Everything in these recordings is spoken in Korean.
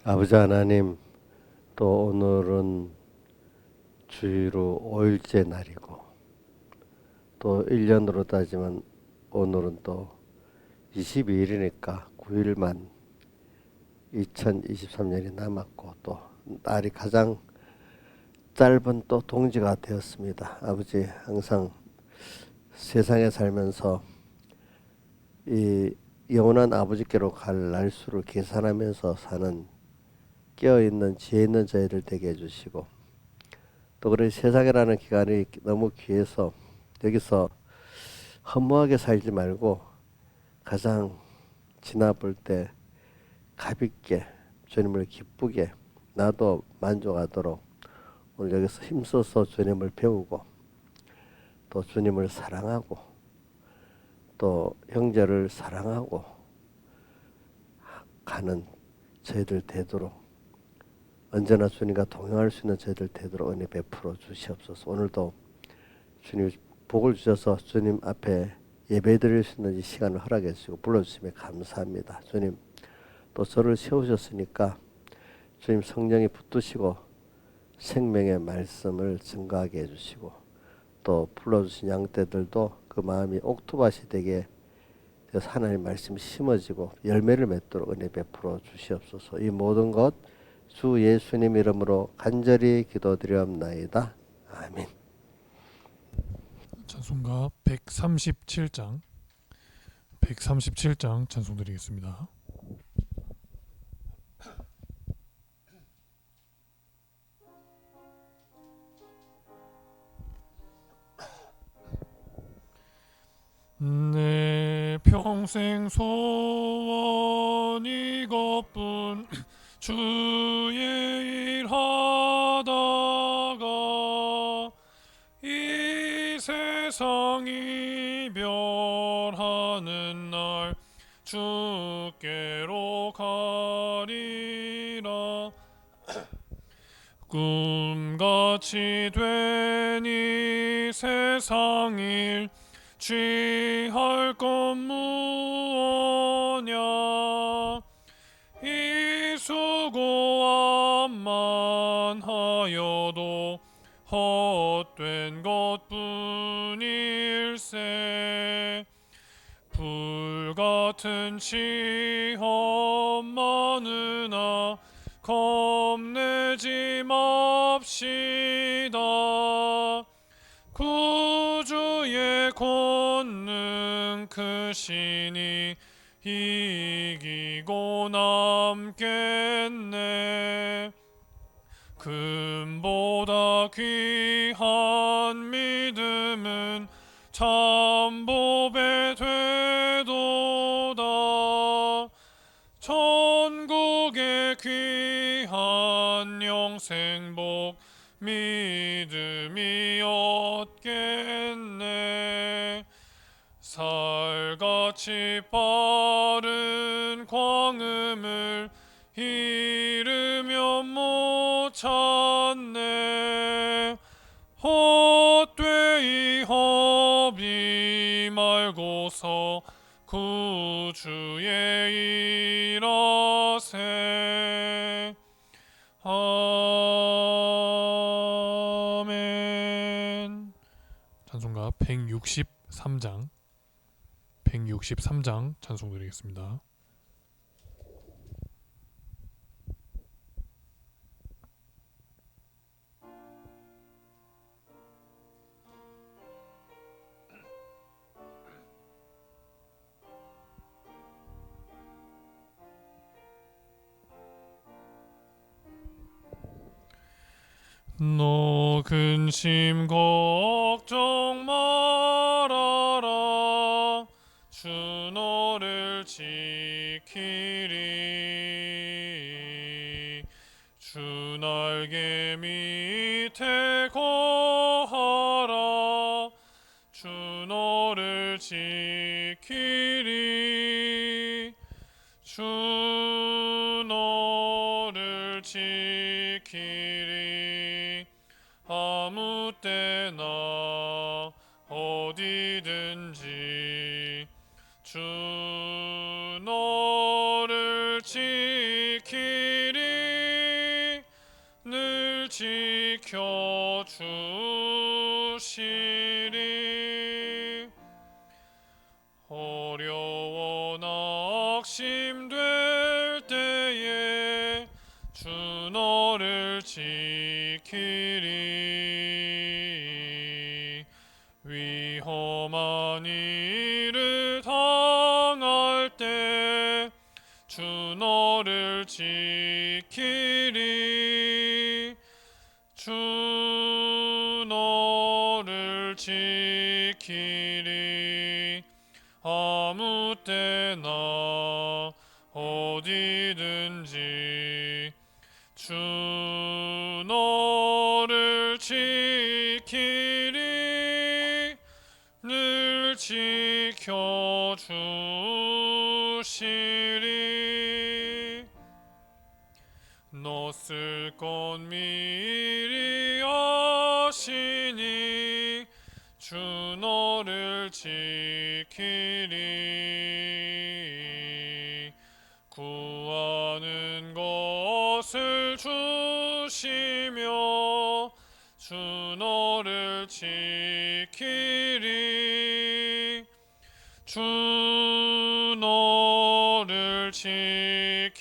아버지 하나님, 또 오늘은 주의로 5일째 날이고, 또 1년으로 따지면 오늘은 또 22일이니까 9일만 2023년이 남았고, 또 날이 가장 짧은 또 동지가 되었습니다. 아버지, 항상 세상에 살면서 이 영원한 아버지께로 갈 날수를 계산하면서 사는 깨어있는 지혜 있는 저희들 되게 해주시고, 또 그런 세상이라는 기간이 너무 귀해서 여기서 허무하게 살지 말고 가장 지나볼 때 가볍게 주님을 기쁘게 나도 만족하도록 오늘 여기서 힘써서 주님을 배우고 또 주님을 사랑하고 또 형제를 사랑하고 가는 저희들 되도록, 언제나 주님과 동행할 수 있는 저희들 되도록 은혜 베풀어 주시옵소서. 오늘도 주님 복을 주셔서 주님 앞에 예배드릴 수 있는 이 시간을 허락해 주시고 불러주시면 감사합니다. 주님, 또 저를 세우셨으니까 주님 성령이 붙드시고 생명의 말씀을 증거하게 해주시고, 또 불러주신 양떼들도 그 마음이 옥토밭이 되게 하나님 말씀이 심어지고 열매를 맺도록 은혜 베풀어 주시옵소서. 이 모든 것 주 예수님 이름으로 간절히 기도드리옵나이다. 아멘. 찬송가 137장 찬송 드리겠습니다. 내 평생 소원 이것뿐 주의 일 하다가 이 세상 이별하는 날 주께로 가리라. 꿈같이 된 이 세상 일 취할 것 무엇냐. 이 수고함만 하여도 헛된 것뿐일세. 불같은 시험 많으나 겁내지 맙시다. 구주의 권능 크시니 이기고 남겠네. 금보다 귀한 믿음은 참보배 되도다. 천국의 귀한 영생복 믿음이 얻겠네. 살같이 빠른 광음을 잃으면 못 찾네. 헛되이 허비 말고서 구주의 일하세. 아멘. 찬송가 163장 찬송 드리겠습니다. 너 근심 걱정 말아라. 주 너를 지키리. 주 날개 밑에 거하라. 주 너를 지키리. 주 너를 지키리. 아무 때나 어디든지 주 너를 지키리. 지켜주시리. 어려워 낙심될 때에 주 너를 지키리. 위험한 일을 당할 때 주 너를 지키리. 주 너를 지키리. 아무 때나 어디든지 주 너를 지키리. 늘 지켜주시리. 너 쓸 것 미리 아시니 주 너를 지키리. 구하는 것을 주시며 주 너를 지키리. 주 너를 지키리.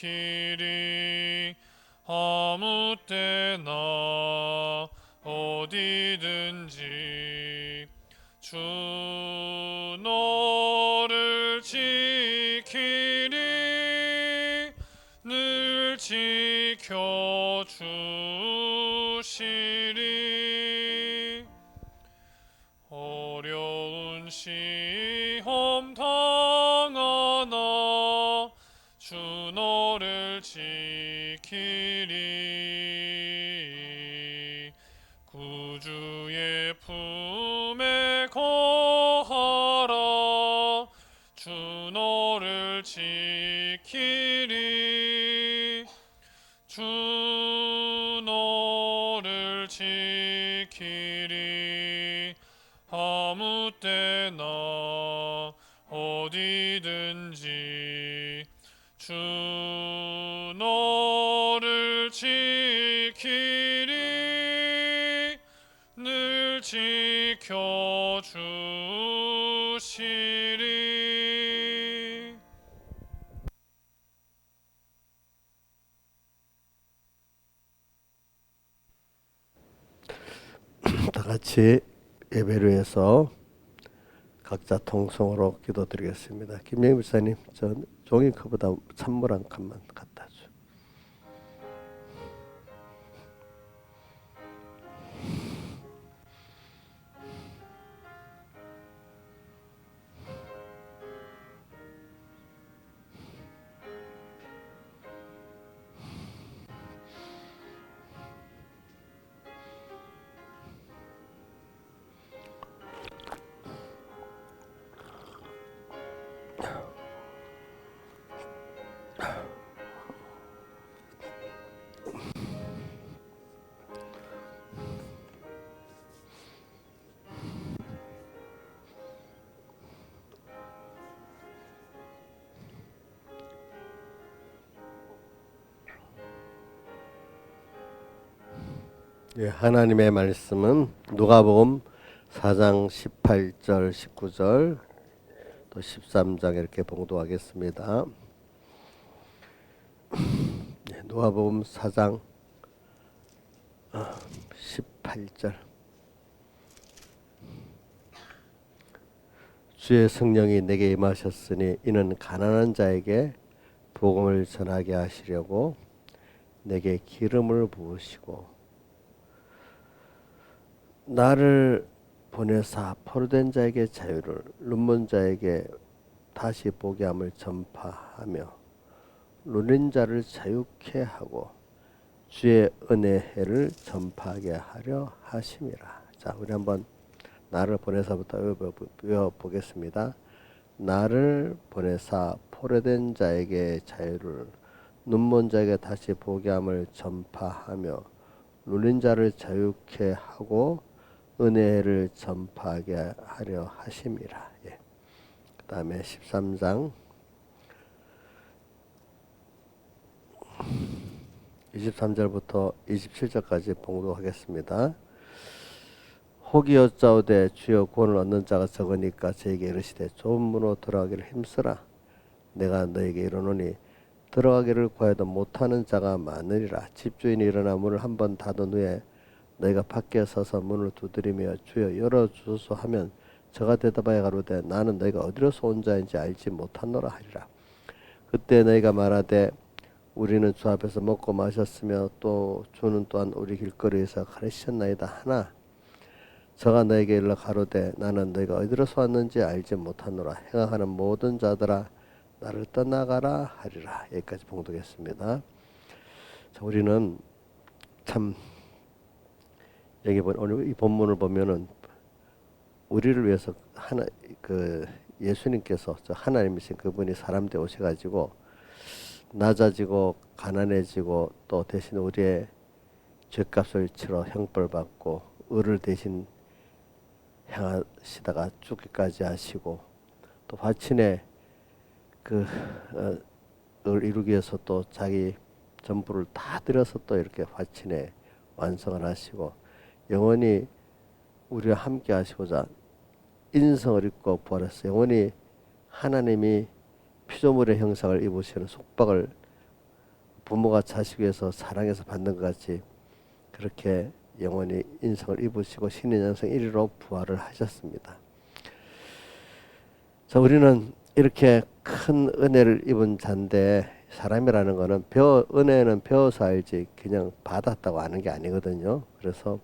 아무 때나 어디든지 주 너를 지키리. 늘 지켜주시리. 어려운 시험 당하나 주 너를 지키리. 구주의 품에 거하라. 주 너를 지키리. 주 너를 지키리. 아무 때나 어디든지 주 너를 지키리. 늘 지켜주시리. 다 같이 예배를 위해서 각자 통성으로 기도드리겠습니다. 김영희 목사님, 저 종이컵보다 찬물 한 칸만 갖다 줘. 예, 하나님의 말씀은 누가복음 4장 18절 19절 또 13장 이렇게 봉독하겠습니다. 예, 누가복음 4장 18절 주의 성령이 내게 임하셨으니 이는 가난한 자에게 복음을 전하게 하시려고 내게 기름을 부으시고 나를 보내사 포로된 자에게 자유를 눈먼 자에게 다시 보게 함을 전파하며 눌린 자를 자유케 하고 주의 은혜의 해를 전파하게 하려 하심이라. 자, 우리 한번 나를 보내사부터 외워보겠습니다. 나를 보내사 포로된 자에게 자유를 눈먼 자에게 다시 보게 함을 전파하며 눌린 자를 자유케 하고 은혜를 전파하게 하려 하심이라. 예. 그 다음에 13장 23절부터 27절까지 봉독하겠습니다. 혹이 여짜오되 주여 구원을 얻는 자가 적으니까 저에게 이르시되 좁은 문으로 들어가기를 힘쓰라. 내가 너에게 이르노니 들어가기를 구하여도 못하는 자가 많으리라. 집주인이 일어나 문을 한번 닫은 후에 너희가 밖에 서서 문을 두드리며 주여 열어주소서 하면 저가 대답하여 가로되 나는 너희가 어디로서 온 자인지 알지 못하노라 하리라. 그때 너희가 말하되 우리는 주 앞에서 먹고 마셨으며 또 주는 또한 우리 길거리에서 가르치셨나이다 하나 저가 너에게 일러 가로되 나는 너희가 어디로서 왔는지 알지 못하노라. 행악하는 모든 자들아 나를 떠나가라 하리라. 여기까지 봉독했습니다. 자, 우리는 참 여기 오늘 이 본문을 보면은 우리를 위해서 예수님께서 저 하나님이신 그분이 사람 되어 오셔가지고 낮아지고 가난해지고 또 대신 우리의 죄값을 치러 형벌 받고 의를 대신 행하시다가 죽기까지 하시고 또 화친의 을 이루기 위해서 또 자기 전부를 다 들여서 또 이렇게 화친의 완성을 하시고 영원히 우리와 함께 하시고자 인성을 입고 부활했어요. 영원히 하나님이 피조물의 형상을 입으시는 속박을 부모가 자식 위해서 사랑해서 받는 것 같이 그렇게 영원히 인성을 입으시고 신의 양성 1위로 부활을 하셨습니다. 자, 우리는 이렇게 큰 은혜를 입은 자인데 사람이라는 거는 은혜는 배워서 알지 그냥 받았다고 아는 게 아니거든요. 그래서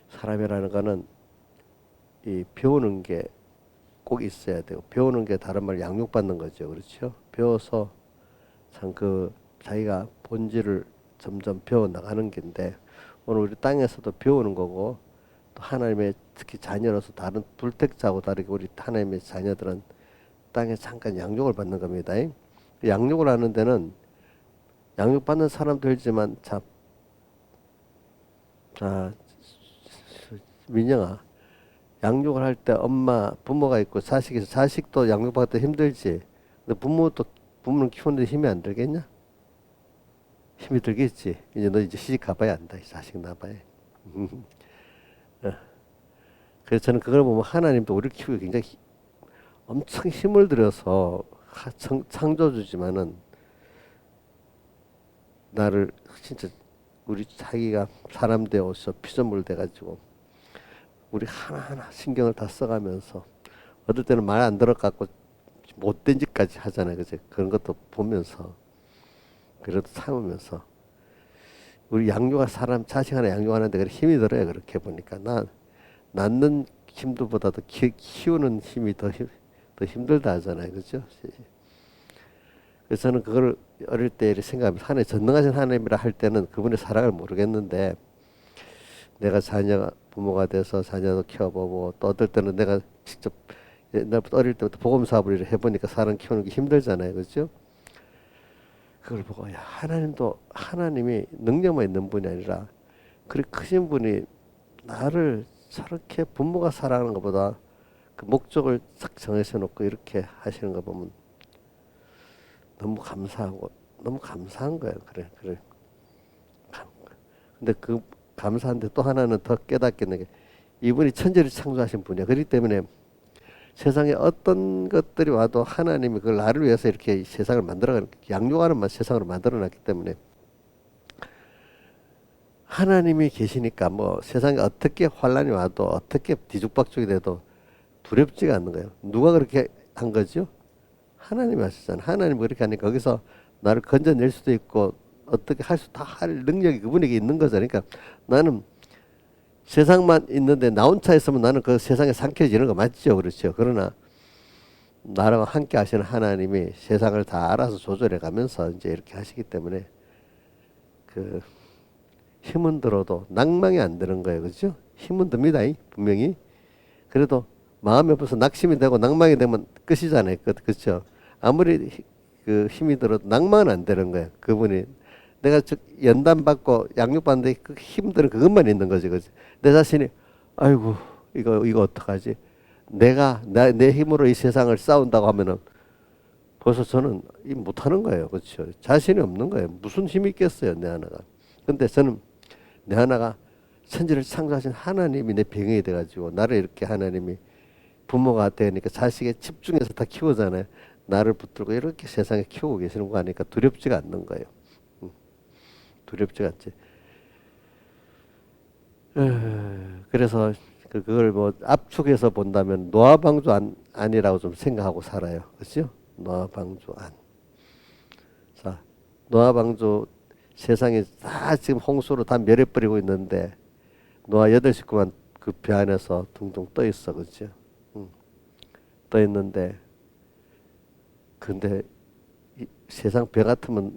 사람이라는 거는 이 배우는 게 꼭 있어야 되고 배우는 게 다른 말 양육받는 거죠. 그렇죠? 배워서 참 자기가 본질을 점점 배워 나가는 게인데 오늘 우리 땅에서도 배우는 거고 또 하나님의 특히 자녀로서 다른 불택자하고 다르게 우리 하나님의 자녀들은 땅에 잠깐 양육을 받는 겁니다. 양육을 하는 데는 양육받는 사람들이지만 자 민영아 양육을 할 때 부모가 있고 자식도 양육받을 때 힘들지. 근데 부모는 키우는데 힘이 안 들겠냐? 힘이 들겠지. 너 시집 가봐야 안다. 자식 낳아봐야. 그래서 저는 그걸 보면 하나님도 우리를 키우기 굉장히 엄청 힘을 들여서 창조주지만은 나를 진짜 우리 자기가 사람 되어서 피조물 돼가지고 우리 하나하나 신경을 다 써가면서 어떨 때는 말 안 들어갖고 못된 짓까지 하잖아요. 그죠? 그런 것도 보면서 그래도 참으면서 우리 자식 하나 양육하는데 그렇게 힘이 들어요. 그렇게 보니까 낳는 힘들보다도 키우는 힘이 더 힘들다 하잖아요. 그죠? 그래서 저는 그걸 어릴 때 이렇게 생각하면서 하나님 전능하신 하나님이라 할 때는 그분의 사랑을 모르겠는데 내가 부모가 돼서 자녀도 키워보고 또 어떨 때는 내가 직접 옛날부터 어릴 때부터 복음 사업을 해보니까 사람 키우는 게 힘들잖아요. 그렇죠? 그걸 보고 하나님이 능력만 있는 분이 아니라 그렇게 크신 분이 나를 저렇게 부모가 사랑하는 것보다 그 목적을 싹 정해서 놓고 이렇게 하시는 거 보면 너무 감사하고 너무 감사한 거예요. 그래. 근데 그 감사한데 또 하나는 더 깨닫겠는 게 이분이 천지를 창조하신 분이야. 그렇기 때문에 세상에 어떤 것들이 와도 하나님이 그걸 나를 위해서 이렇게 세상을 양육하는 세상으로 만들어놨기 때문에 하나님이 계시니까 뭐 세상에 어떻게 환란이 와도 어떻게 뒤죽박죽이 돼도 두렵지가 않는 거예요. 누가 그렇게 한 거죠? 하나님이 하셨잖아요. 하나님이 그렇게 하니까 거기서 나를 건져낼 수도 있고 어떻게 다 할 능력이 그분에게 있는 거잖아요. 그러니까 나는 세상만 있는데 나 혼자 있으면 나는 그 세상에 상쾌해지는 거 맞죠? 그렇죠? 그러나 나랑 함께 하시는 하나님이 세상을 다 알아서 조절해 가면서 이제 이렇게 하시기 때문에 그 힘은 들어도 낭망이 안 드는 거예요. 그렇죠? 힘은 듭니다. 분명히. 그래도 마음이 없어서 낙심이 되고 낭망이 되면 끝이잖아요. 그렇죠? 아무리 그 힘이 들어도 낭만은 안 되는 거예요. 그분이 내가 연단 받고 양육 받는데 그 힘들은 그것만 있는 거지, 그지? 내 자신이 아이고 이거 어떡하지? 내 힘으로 이 세상을 싸운다고 하면은 벌써 저는 이 못하는 거예요. 그렇죠? 자신이 없는 거예요. 무슨 힘이 있겠어요, 내 하나가. 근데 저는 내 하나가 천지를 창조하신 하나님이 내 병이 돼가지고 나를 이렇게 하나님이 부모가 되니까 자식에 집중해서 다 키우잖아요. 나를 붙들고 이렇게 세상에 키우고 계시는 거 하니까 두렵지가 않는 거예요. 두렵지가 않지. 그래서 그걸 뭐 압축해서 본다면 노아방주 안이라고 좀 생각하고 살아요. 그렇죠? 노아방주 안. 자, 노아방주 세상이 다 지금 홍수로 다 멸해버리고 있는데 노아 8식구만 그 배 안에서 둥둥 떠 있어. 그렇죠? 떠 있는데 근데 이 세상 배 같으면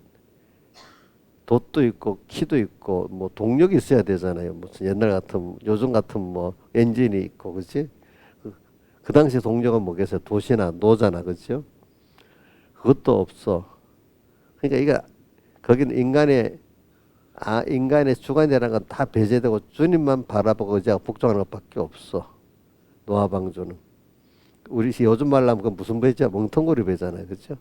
돛도 있고 키도 있고 뭐 동력이 있어야 되잖아요. 무슨 옛날 같은 요즘 같은 뭐 엔진이 있고 그렇지? 그 당시 동력은 뭐겠어요? 돛이나 노잖아. 그렇죠? 그것도 없어. 그러니까 이거 거기는 인간의 주관이라는 건 다 배제되고 주님만 바라보고 의지하고 복종하는 것밖에 없어. 노아방주는. 우리 요즘 말로 하면 그 무슨 배지야? 멍텅구리 배잖아요. 그렇죠?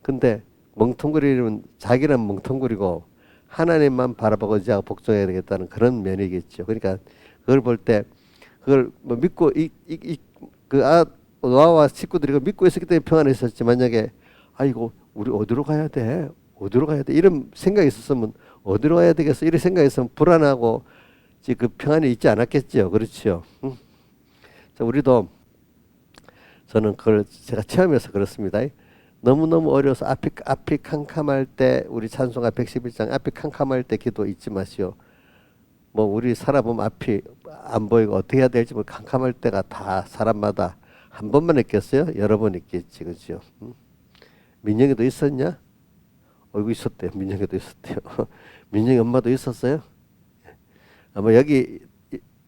근데 멍텅구리는 자기는 멍텅구리고 하나님만 바라보고 의지하고 복종해야 되겠다는 그런 면이겠죠. 그러니까 그걸 볼 때 그걸 뭐 믿고 노아와 식구들이 그걸 믿고 있었기 때문에 평안했었지. 만약에 아이고 우리 어디로 가야 돼? 어디로 가야 돼? 이런 생각이 있었으면 어디로 가야 되겠어? 이런 생각이 있으면 불안하고 그 평안이 있지 않았겠죠. 그렇죠. 자, 우리도 저는 그걸 제가 체험해서 그렇습니다. 너무너무 어려워서 앞이 캄캄할 때 우리 찬송가 111장 앞이 캄캄할 때 기도 잊지 마시오. 뭐 우리 살아보면 앞이 안 보이고 어떻게 해야 될지 뭐 캄캄할 때가 다 사람마다 한 번만 있겠어요? 여러 번 있겠지. 그죠? 민영이도 있었냐? 어이구 있었대요. 민영이도 있었대요. 민영이 엄마도 있었어요? 아마 여기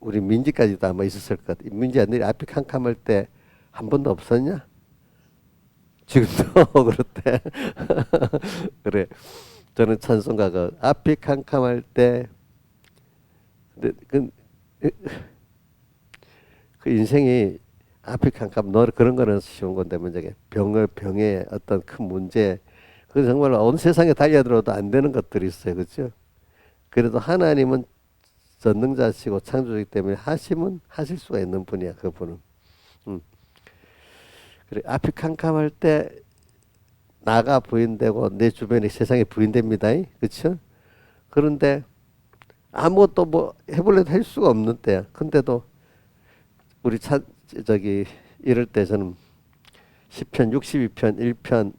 우리 민지까지도 아마 있었을 것 같아. 민지 언니 앞이 캄캄할 때 한 번도 없었냐? 지금도 그렇대. 그래. 저는 찬송가가 앞이 캄캄할 때 근데 그 인생이 앞이 캄캄 너 그런 거는 쉬운 건데 문제게 병의 어떤 큰 문제 그 정말 온 세상에 달려들어도 안 되는 것들이 있어요. 그렇죠? 그래도 하나님은 전능자시고 창조이기 때문에 하시면 하실 수가 있는 분이야. 그분은. 그래 앞이 캄캄할 때 나가 부인되고 내 주변에 세상이 부인됩니다. 그렇죠? 그런데 아무것도 뭐 해볼래도 할 수가 없는 때야. 근데도 우리 이럴 때 저는 시편 62편 1편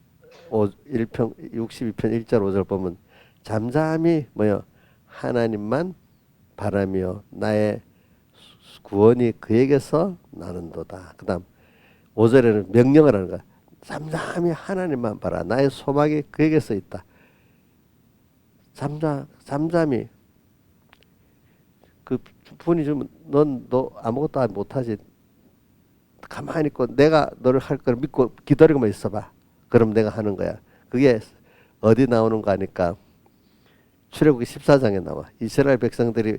62편 1절 5절 보면 잠잠히 하나님만 바라며 나의 구원이 그에게서 나는도다. 그 다음 5절에는 명령을 하는 거야. 잠잠히 하나님만 바라. 나의 소망이 그에게서 있다. 잠잠히 그 분이 좀 너 아무것도 못하지. 가만히 있고 내가 너를 할 걸 믿고 기다리고만 있어봐. 그럼 내가 하는 거야. 그게 어디 나오는 거 아니까 출애굽기 14장에 나와. 이스라엘 백성들이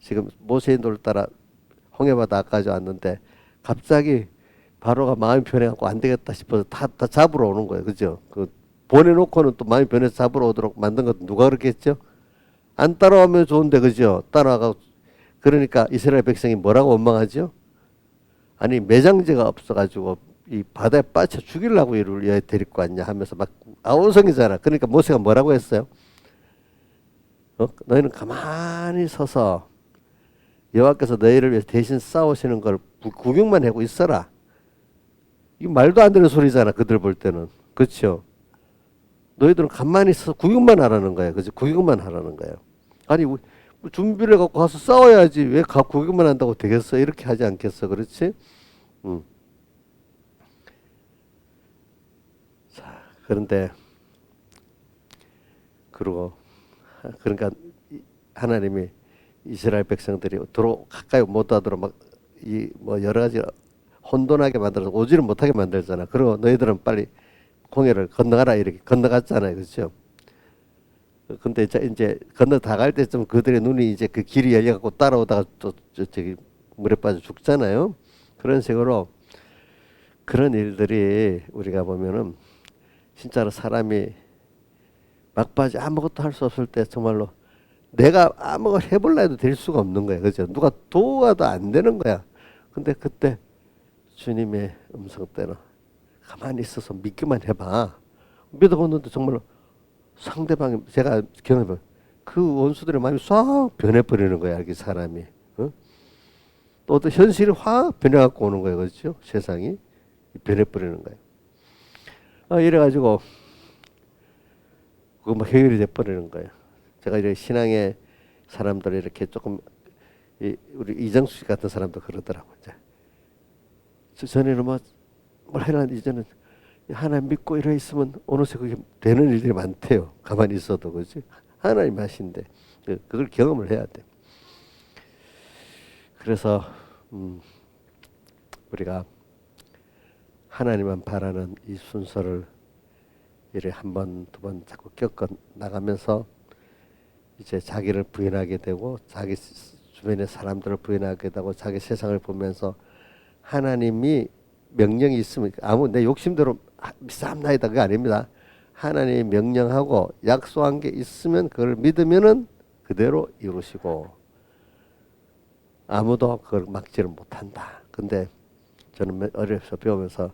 지금 모세의 인도를 따라 홍해바다까지 왔는데 갑자기 바로가 마음이 변해갖고 안 되겠다 싶어서 다 잡으러 오는 거예요. 그죠? 보내놓고는 또 마음이 변해서 잡으러 오도록 만든 것 누가 그렇겠죠? 안 따라오면 좋은데, 그죠? 따라가고. 그러니까 이스라엘 백성이 뭐라고 원망하죠? 아니, 매장제가 없어가지고 이 바다에 빠져 죽이려고 이를 데리고 왔냐 하면서 막 아우성이잖아. 그러니까 모세가 뭐라고 했어요? 너희는 가만히 서서 여호와께서 너희를 위해서 대신 싸우시는 걸 구경만 하고 있어라. 이 말도 안 되는 소리잖아. 그들 볼 때는. 그렇죠? 너희들은 가만히 서서 구경만 하라는 거예요. 그죠? 구경만 하라는 거예요. 아니 준비를 갖고 가서 싸워야지. 왜 구경만 한다고 되겠어? 이렇게 하지 않겠어? 그렇지? 자, 그런데 그러니까 하나님이 이스라엘 백성들이 가까이 못 하도록 여러 가지 혼돈하게 만들어서 오지를 못하게 만들잖아. 그리고 너희들은 빨리 홍해를 건너가라 이렇게 건너갔잖아요. 그렇죠? 근데 이제 건너 다 갈 때쯤 그들의 눈이 이제 그 길이 열려갖고 따라오다가 또 저기 물에 빠져 죽잖아요. 그런 식으로 그런 일들이 우리가 보면은 진짜로 사람이 막바지 아무것도 할 수 없을 때 정말로 내가 아무것도 해볼라 해도 될 수가 없는 거야. 그죠? 누가 도와도 안 되는 거야. 근데 그때 주님의 음성 때는 가만히 있어서 믿기만 해봐. 믿어보는데 정말로 상대방이 제가 경험해봐. 그 원수들의 마음이 싹 변해버리는 거야. 이 사람이. 어? 또 어떤 현실이 확 변해갖고 오는 거예요. 그렇죠? 세상이 변해버리는 거예요. 이래가지고 그거 막 해결이 돼버리는 거예요. 제가 이제 신앙의 사람들 이렇게 조금 우리 이정수 씨 같은 사람도 그러더라고요. 전에는 뭘 해라 이제는 하나님 믿고 이래 있으면 어느새 그게 되는 일들이 많대요. 가만히 있어도 그렇지. 하나님 하신데 그걸 경험을 해야 돼. 그래서 우리가 하나님만 바라는 이 순서를 이래 한 번, 두 번 자꾸 겪어 나가면서 이제 자기를 부인하게 되고 자기 주변의 사람들을 부인하게 되고 자기 세상을 보면서 하나님이 명령이 있으면 아무 내 욕심대로 싸움나이다 그게 아닙니다. 하나님이 명령하고 약속한 게 있으면 그걸 믿으면은 그대로 이루시고 아무도 그걸 막지를 못한다. 근데 저는 어려서 배우면서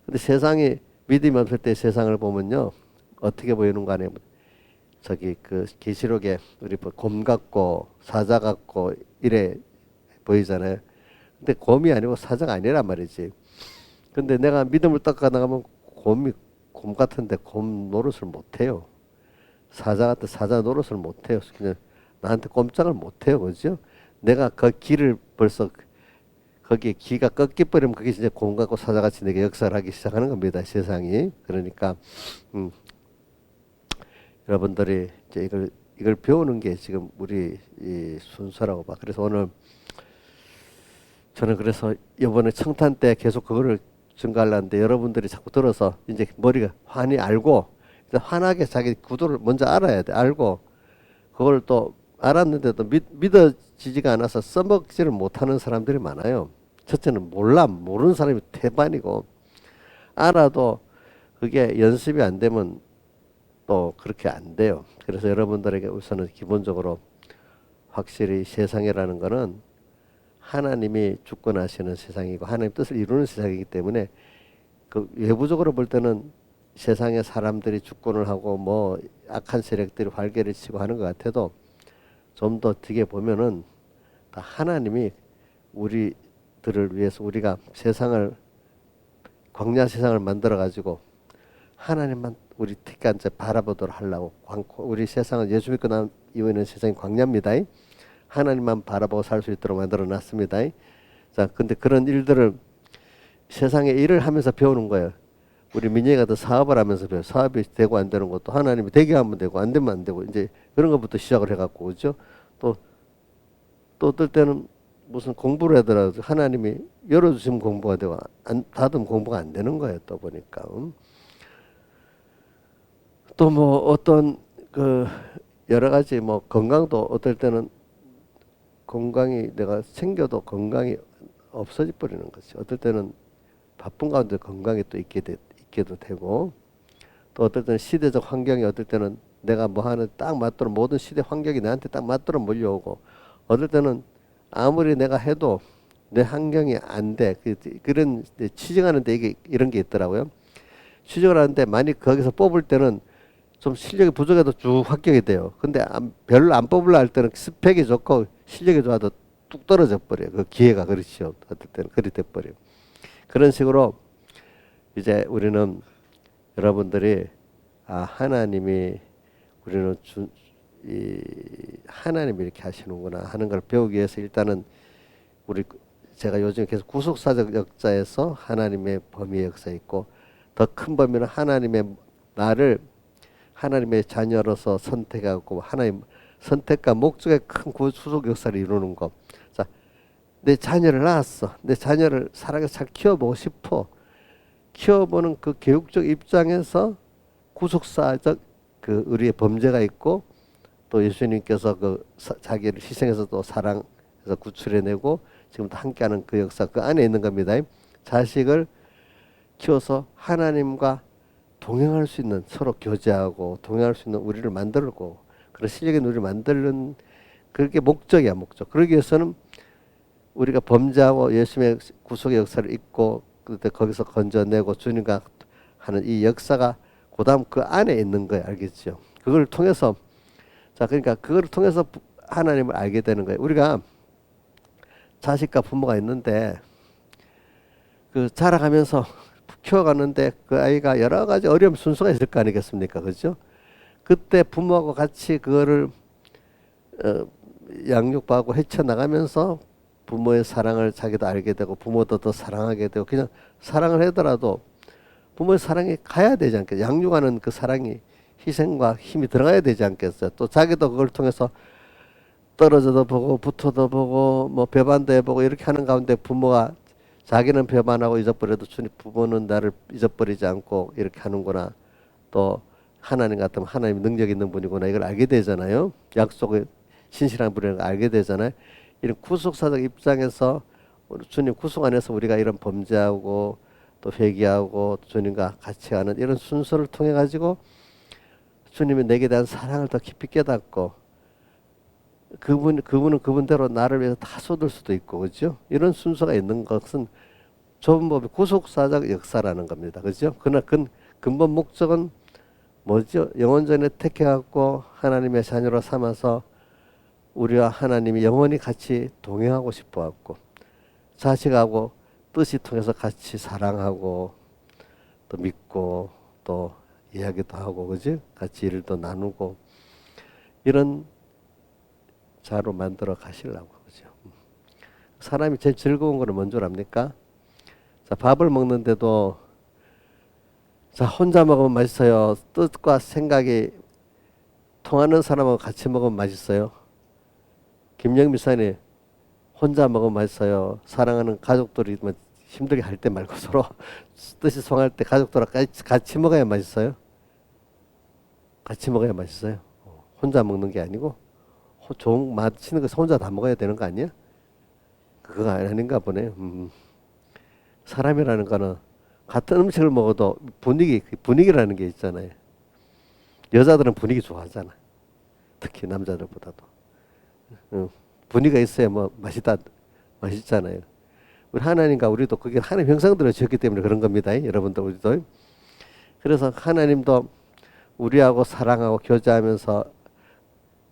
근데 세상이 믿음이 없을 때 세상을 보면요 어떻게 보이는가 하면 저기 그 계시록에 우리 곰 같고 사자 같고 이래 보이잖아요. 근데 곰이 아니고 사자가 아니란 말이지. 근데 내가 믿음을 닦아 나가면 곰 같은데 곰 노릇을 못해요. 사자 같은 사자 노릇을 못해요. 그냥 나한테 꼼짝을 못해요, 그죠? 내가 그 길을 벌써 거기에 기가 꺾여버리면 그게 이제 곰 같고 사자 같이 내게 역사를 하기 시작하는 겁니다, 세상이. 그러니까 여러분들이 이제 이걸 배우는 게 지금 우리 이 순서라고 봐. 그래서 오늘 저는 그래서 이번에 청탄 때 계속 그거를 증가하려는데 여러분들이 자꾸 들어서 이제 머리가 환히 알고 환하게 자기 구도를 먼저 알아야 돼. 알고 그걸 또 알았는데도 믿어지지가 않아서 써먹지를 못하는 사람들이 많아요. 첫째는 모르는 사람이 태반이고 알아도 그게 연습이 안 되면 또 그렇게 안 돼요. 그래서 여러분들에게 우선은 기본적으로 확실히 세상이라는 거는 하나님이 주권하시는 세상이고 하나님 뜻을 이루는 세상이기 때문에 그 외부적으로 볼 때는 세상의 사람들이 주권을 하고 뭐 악한 세력들이 활개를 치고 하는 것 같아도 좀 더 뒤에 보면은 다 하나님이 우리들을 위해서 우리가 세상을 광야 세상을 만들어 가지고 하나님만 우리 특히 바라보도록 하려고 우리 세상은 예수 믿고 난 이후에는 세상이 광야입니다. 하나님만 바라보고 살 수 있도록 만들어 놨습니다. 자, 근데 그런 일들을 세상에 일을 하면서 배우는 거예요. 우리 민영이가 더 사업을 하면서 배워요. 사업이 되고 안 되는 것도 하나님이 되게 하면 되고 안 되면 안 되고 이제 그런 것부터 시작을 해갖고 그죠? 또 어떨 때는 무슨 공부를 하더라도 하나님이 열어주시면 공부가 되고 닫으면 공부가 안 되는 거예요. 또 보니까 또 뭐 어떤 그 여러 가지 뭐 건강도 어떨 때는 건강이 내가 생겨도 건강이 없어져 버리는 거지. 어떨 때는 바쁜 가운데 건강이 또 있게도 되고 또 어떨 때는 시대적 환경이 어떨 때는 내가 뭐 하는 딱 맞도록 모든 시대 환경이 나한테 딱 맞도록 몰려오고 어떨 때는 아무리 내가 해도 내 환경이 안 돼. 그런 취직하는데 이게 이런 게 있더라고요. 취직을 하는데 만약 거기서 뽑을 때는 좀 실력이 부족해도 쭉 합격이 돼요. 근데 별로 안 뽑으려 할 때는 스펙이 좋고 실력이 좋아도 뚝 떨어져 버려요. 그 기회가 그렇죠. 어떨 때는 그리 돼 버려요. 그런 식으로 이제 우리는 여러분들이 하나님이 우리는 하나님이 이렇게 하시는구나 하는 걸 배우기 위해서 일단은 제가 요즘 계속 구속사적 역사에서 하나님의 범위의 역사 있고 더 큰 범위는 나를 하나님의 자녀로서 선택하고 하나님 선택과 목적의 큰 구속 역사를 이루는 것. 자, 내 자녀를 낳았어. 내 자녀를 사랑해서 잘 키워보고 싶어. 키워보는 그 교육적 입장에서 구속사적 그 우리의 범죄가 있고 또 예수님께서 자기를 희생해서 또 사랑해서 구출해내고 지금도 함께하는 그 역사 그 안에 있는 겁니다. 자식을 키워서 하나님과 동행할 수 있는, 서로 교제하고 동행할 수 있는 우리를 만들고 그런 실력의 우리를 만드는, 그게 목적이야, 목적. 그러기 위해서는 우리가 범죄하고 예수님의 구속의 역사를 잊고 그때 거기서 건져내고 주님과 하는 이 역사가 그다음 그 안에 있는 거예요. 알겠죠? 그걸 통해서, 자, 그러니까 그걸 통해서 하나님을 알게 되는 거예요. 우리가 자식과 부모가 있는데 그 자라가면서 키워가는데 그 아이가 여러 가지 어려움 순서가 있을 거 아니겠습니까? 그죠? 그때 부모하고 같이 그거를 양육하고 헤쳐나가면서 부모의 사랑을 자기도 알게 되고 부모도 더 사랑하게 되고, 그냥 사랑을 하더라도 부모의 사랑이 가야 되지 않겠어요? 양육하는 그 사랑이 희생과 힘이 들어가야 되지 않겠어요? 또 자기도 그걸 통해서 떨어져도 보고 붙어도 보고 뭐 배반도 해보고 이렇게 하는 가운데 부모가 자기는 배반하고 잊어버려도 주님, 부모는 나를 잊어버리지 않고 이렇게 하는구나. 또 하나님 같으면 하나님 능력 있는 분이구나. 이걸 알게 되잖아요. 약속의 신실한 분이라는 걸 알게 되잖아요. 이런 구속사적 입장에서 우리 주님 구속 안에서 우리가 이런 범죄하고 또 회개하고 주님과 같이 하는 이런 순서를 통해 가지고 주님이 내게 대한 사랑을 더 깊이 깨닫고 그분은 그분대로 나를 위해서 다 쏟을 수도 있고, 그죠? 이런 순서가 있는 것은 좁은 법의 구속사적 역사라는 겁니다. 그죠? 그러나 근본 목적은 뭐죠? 영원전에 택해갖고 하나님의 자녀로 삼아서 우리와 하나님이 영원히 같이 동행하고 싶어갖고 자식하고 뜻이 통해서 같이 사랑하고 또 믿고 또 이야기도 하고, 그지? 같이 일도 나누고 이런 자로 만들어 가시려고, 그죠? 사람이 제일 즐거운 거는 뭔 줄 압니까? 자, 밥을 먹는데도 자, 혼자 먹으면 맛있어요? 뜻과 생각이 통하는 사람하고 같이 먹으면 맛있어요? 김영미 사님, 혼자 먹으면 맛있어요? 사랑하는 가족들이 뭐 힘들게 할 때 말고 서로 뜻이 통할 때 가족들하고 같이 먹어야 맛있어요? 같이 먹어야 맛있어요? 혼자 먹는 게 아니고 좋은 맛있는 거 혼자 다 먹어야 되는 거 아니야? 그거 아닌가 보네. 사람이라는 거는 같은 음식을 먹어도 분위기라는 게 있잖아요. 여자들은 분위기 좋아하잖아. 특히 남자들보다도. 분위기가 있어야 뭐 맛있잖아요. 우리 하나님과 우리도 그게 하나님 형상대로 지었기 때문에 그런 겁니다. 여러분들, 우리도. 그래서 하나님도 우리하고 사랑하고 교제하면서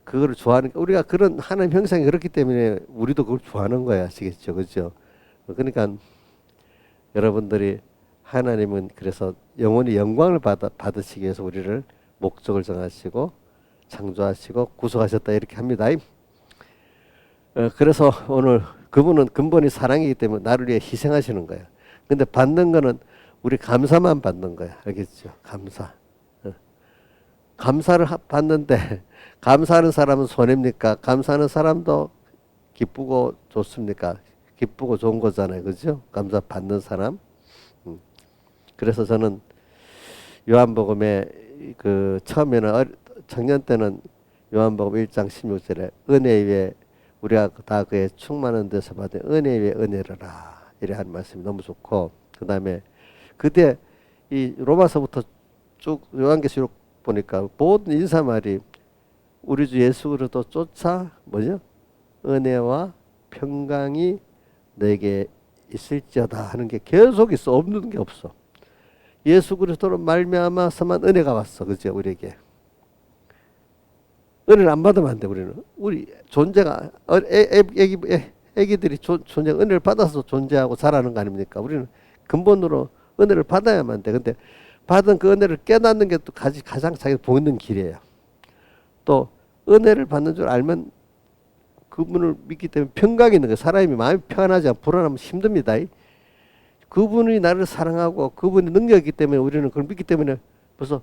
그거를 좋아하니까, 우리가 그런 하나님 형상이 그렇기 때문에 우리도 그걸 좋아하는 거야. 아시겠죠? 그죠? 그러니까 여러분들이 하나님은 그래서 영원히 영광을 받으시기 위해서 우리를 목적을 정하시고 창조하시고 구속하셨다 이렇게 합니다. 그래서 오늘 그분은 근본이 사랑이기 때문에 나를 위해 희생하시는 거야. 근데 받는 거는 우리 감사만 받는 거야. 알겠죠? 감사. 감사를 받는데 감사하는 사람은 손해입니까? 감사하는 사람도 기쁘고 좋습니까? 기쁘고 좋은 거잖아요. 그죠? 감사 받는 사람. 그래서 저는 요한복음에 그 처음에는 청년 때는 요한복음 1장 16절에 은혜 위에 우리가 다 그의 충만한 데서 받은 은혜 위에 은혜라라 이래 하는 말씀이 너무 좋고, 그 다음에 그때 이 로마서부터 쭉 요한계시록 보니까 모든 인사말이 우리 주 예수 그리스도 쫓아 뭐죠? 은혜와 평강이 내게 있을지어다 하는 게 계속 있어. 없는 게 없어. 예수 그리스도로 말미암아서만 은혜가 왔어. 그죠? 우리에게. 은혜를 안 받으면 안 돼. 우리 존재가 애기들이 존재 은혜를 받아서 존재하고 자라는 거 아닙니까? 우리는 근본으로 은혜를 받아야만 돼. 근데 받은 그 은혜를 깨닫는 게 또 가장 자기 보이는 길이에요. 또 은혜를 받는 줄 알면 그분을 믿기 때문에 평강이 있는 거예요. 사람이 마음이 평안하지 않고 불안하면 힘듭니다. 그분이 나를 사랑하고 그분이 능력이 있기 때문에 우리는 그걸 믿기 때문에 벌써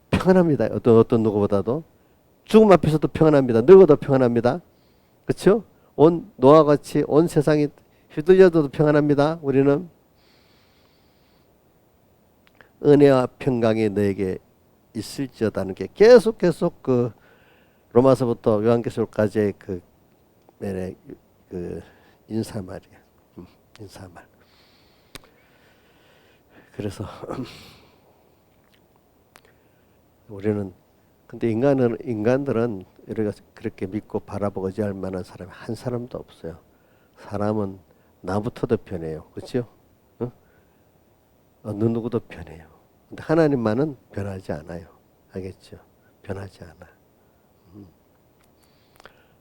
평안합니다. 어떤 누구보다도. 죽음 앞에서도 평안합니다. 늙어도 평안합니다. 그렇죠? 온 노아와 같이 온 세상이 휘둘려도 평안합니다. 우리는 은혜와 평강이 너에게 있을지어다는 게 계속 그 로마서부터 요한계시록까지의 그 인사말이야. 인사말. 그래서 우리는 근데 인간들은 우리가 그렇게 믿고 바라보고 의지할 만한 사람이 한 사람도 없어요. 사람은 나부터도 변해요. 그렇죠? 어? 어느 누구도 변해요. 근데 하나님만은 변하지 않아요. 알겠죠? 변하지 않아.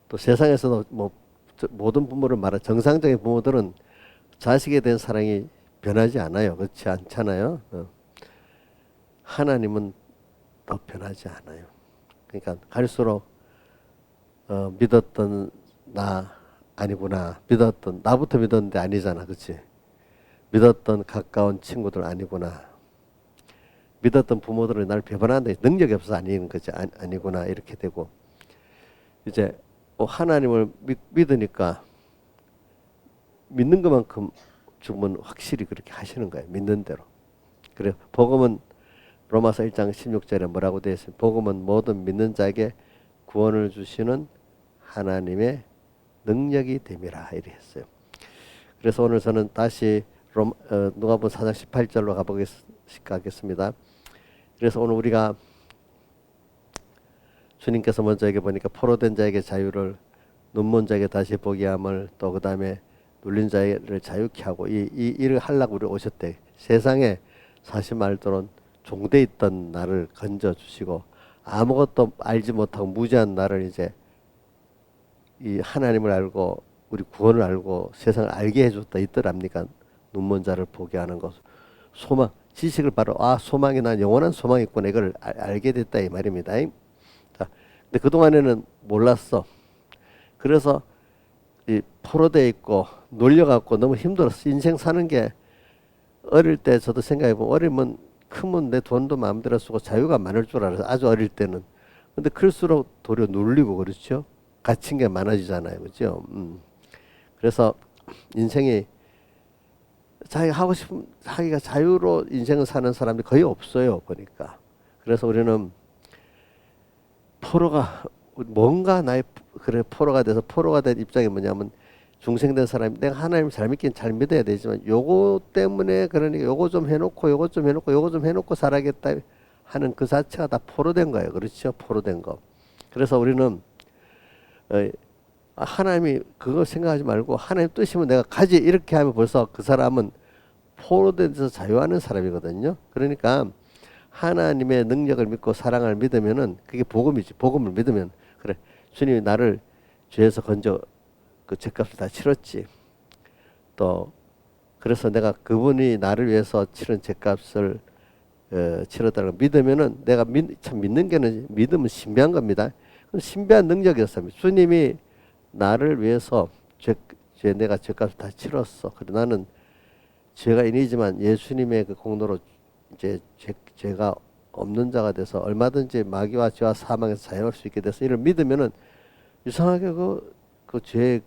또 세상에서도 뭐 모든 부모를 말하 정상적인 부모들은 자식에 대한 사랑이 변하지 않아요. 그렇지 않잖아요. 하나님은 더 변하지 않아요. 그러니까 갈수록 믿었던 나 아니구나. 믿었던 나부터 믿었는데 아니잖아. 그렇지? 믿었던 가까운 친구들 아니구나. 믿었던 부모들은 날 배반하는데 능력이 없어서 아닌 거지. 아니구나. 이렇게 되고 이제 하나님을 믿으니까 믿는 것만큼 주면 확실히 그렇게 하시는 거예요. 믿는 대로. 그래 복음은 로마서 1장 16절에 뭐라고 되어 있어요? 복음은 모든 믿는 자에게 구원을 주시는 하나님의 능력이 됨이라 이렇게 했어요. 그래서 오늘 저는 다시 누가복음 4장 18절로 가겠습니다. 그래서 오늘 우리가 주님께서 먼저 얘기해 보니까 포로된 자에게 자유를, 눈먼 자에게 다시 보게 함을, 또 그 다음에 눌린 자를 자유케 하고 일을 하려고 우리 오셨대. 세상에 사실 말로는 종돼 있던 나를 건져 주시고 아무것도 알지 못하고 무지한 나를 이제 이 하나님을 알고 우리 구원을 알고 세상을 알게 해줬다 있더랍니까? 눈먼 자를 보게 하는 것, 소망, 지식을 바로 소망이 난 영원한 소망이 있구나 이걸 알게 됐다 이 말입니다. 자, 근데 그 동안에는 몰랐어. 그래서 이 포로돼 있고 놀려갖고 너무 힘들었어. 인생 사는 게 어릴 때 저도 생각해보면 어리면 크면 내 돈도 마음대로 쓰고 자유가 많을 줄 알아서 아주 어릴 때는. 근데 클수록 도리어 눌리고 그렇죠. 갇힌 게 많아지잖아요. 그죠? 그래서 인생이 자기가 하고 싶은 자기가 자유로 인생을 사는 사람이 거의 없어요. 보니까. 그래서 우리는 포로가 뭔가 나의 포로가 돼서 포로가 된 입장이 뭐냐면 중생된 사람이 내가 하나님을 잘 믿긴 잘 믿어야 되지만 요거 때문에 그러니까 요거 좀 해놓고 요거 좀 해놓고 요거 좀 해놓고 살아야겠다 하는 그 자체가 다 포로된 거예요. 그렇죠? 포로된 거. 그래서 우리는 하나님이 그거 생각하지 말고 하나님 뜻이면 내가 가지 이렇게 하면 벌써 그 사람은 포로돼서 자유하는 사람이거든요. 그러니까 하나님의 능력을 믿고 사랑을 믿으면은 그게 복음이지. 복음을 믿으면 그래 주님이 나를 죄에서 건져 그 죄값을 다 치렀지. 또 그래서 내가 그분이 나를 위해서 치른 죄값을 치렀다는 걸 믿으면은 내가 참 믿는 게는 믿음은 신비한 겁니다. 신비한 능력이었습니다. 주님이 나를 위해서 내가 죄값을 다 치렀어. 그래 나는 죄가 인이지만 예수님의 그 공로로 이제 죄가 없는 자가 돼서 얼마든지 마귀와 죄와 사망에서 자유할 수 있게 돼서 이를 믿으면은 이상하게 그 죄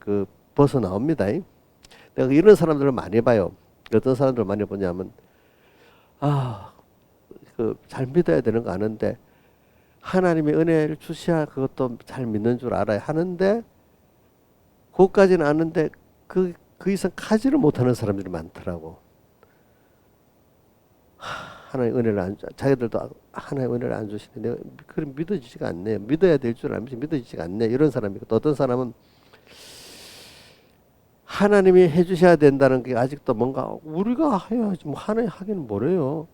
벗어나옵니다. 내가 이런 사람들을 많이 봐요. 어떤 사람들을 많이 보냐면 잘 믿어야 되는 거 아는데 하나님의 은혜를 주셔야 그것도 잘 믿는 줄 알아야 하는데 그것까지는 아는데 그 이상 가지를 못하는 사람들이 많더라고. 하나님 은혜를 자기들도 하나님 은혜를 안 주시는데 내가 그럼 믿어지지가 않네. 믿어야 될 줄 알면서 믿어지지가 않네. 이런 사람이고 또 어떤 사람은 하나님이 해주셔야 된다는 게 아직도 뭔가 우리가 해야지 뭐 하나님 하기는 뭐래요.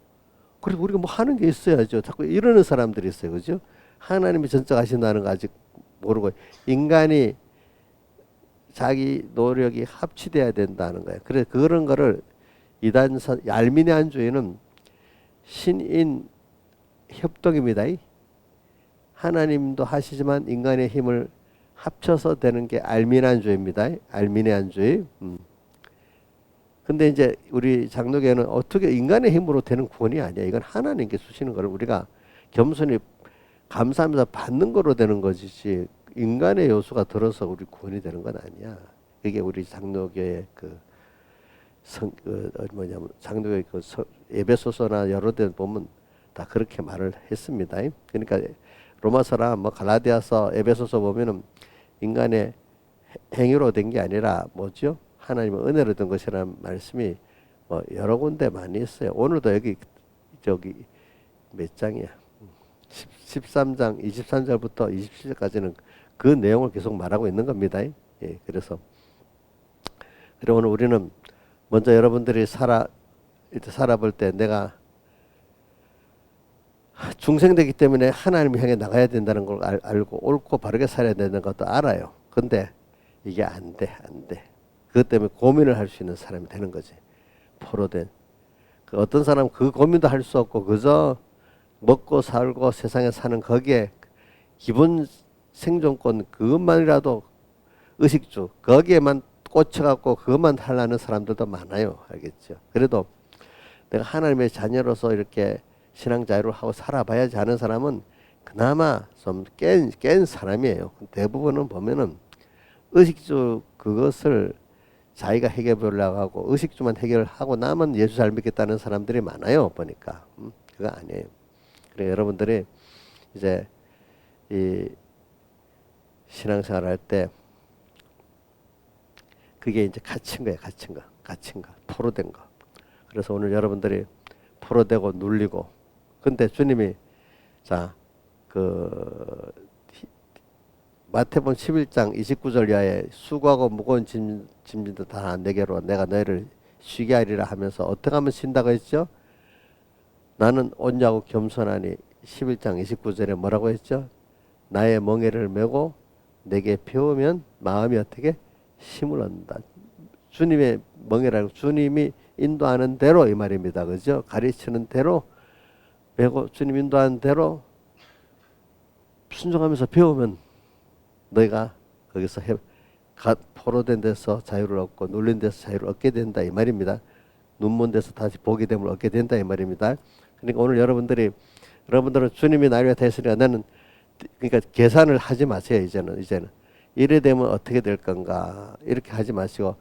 그리고 우리가 뭐 하는 게 있어야죠. 자꾸 이러는 사람들이 있어요. 그죠? 하나님이 전적하신다는 거 아직 모르고 인간이 자기 노력이 합치돼야 된다는 거예요. 그래서 그런 거를 알미니안주의는 신인 협동입니다. 하나님도 하시지만 인간의 힘을 합쳐서 되는 게 알미니안주의입니다. 알미니안주의. 근데 이제 우리 장로교회는 어떻게 인간의 힘으로 되는 구원이 아니야. 이건 하나님께 주시는 거를 우리가 겸손히 감사하면서 받는 거로 되는 것이지 인간의 요소가 들어서 우리 구원이 되는 건 아니야. 이게 우리 장로교의 장로교의 에베소서나 여러 데 보면 다 그렇게 말을 했습니다. 그러니까 로마서나 갈라디아서, 에베소서 보면은 인간의 행위로 된 게 아니라 뭐죠? 하나님의 은혜로 된 것이라는 말씀이 뭐 여러 군데 많이 있어요. 오늘도 여기 저기 몇 장이야? 13장 23절부터 27절까지는 그 내용을 계속 말하고 있는 겁니다. 예, 그래서 오늘 우리는 먼저 여러분들이 이렇게 살아볼 때 내가 중생되기 때문에 하나님을 향해 나가야 된다는 걸 알고 옳고 바르게 살아야 되는 것도 알아요. 근데 이게 안 돼. 그것 때문에 고민을 할 수 있는 사람이 되는 거지. 포로된. 그 어떤 사람은 그 고민도 할 수 없고 그저 먹고 살고 세상에 사는 거기에 기본 생존권 그것만이라도 의식주 거기에만 꽂혀갖고 그것만 하려는 사람들도 많아요. 알겠죠? 그래도 내가 하나님의 자녀로서 이렇게 신앙 자유를 하고 살아봐야지 하는 사람은 그나마 좀 깬 사람이에요. 대부분은 보면은 의식주 그것을 자기가 해결하려고 하고 의식주만 해결하고 나면 예수 잘 믿겠다는 사람들이 많아요. 보니까 그거 아니에요. 그래 여러분들이 이제 이 신앙생활 할 때 그게 이제 갇힌 거예요. 갇힌 거, 포로된 거. 그래서 오늘 여러분들이 포로되고 눌리고 근데 주님이 자 그 마태복음 11장 29절 이하에 수고하고 무거운 짐진도 다 내게로 내가 너희를 쉬게 하리라 하면서 어떻게 하면 쉰다고 했죠? 나는 온유하고 겸손하니 11장 29절에 뭐라고 했죠? 나의 멍에를 메고 내게 배우면 마음이 어떻게 힘을 얻는다. 주님의 멍에라고 주님이 인도하는 대로 이 말입니다. 그죠? 가르치는 대로 메고 주님 인도하는 대로 순종하면서 배우면 너희가 거기서 포로된 데서 자유를 얻고 눌린 데서 자유를 얻게 된다 이 말입니다. 눈먼 데서 다시 보게 됨을 얻게 된다 이 말입니다. 그러니까 오늘 여러분들은 주님이 나를 위해 대신에 나는 그러니까 계산을 하지 마세요. 이제는 이래 되면 어떻게 될 건가 이렇게 하지 마시고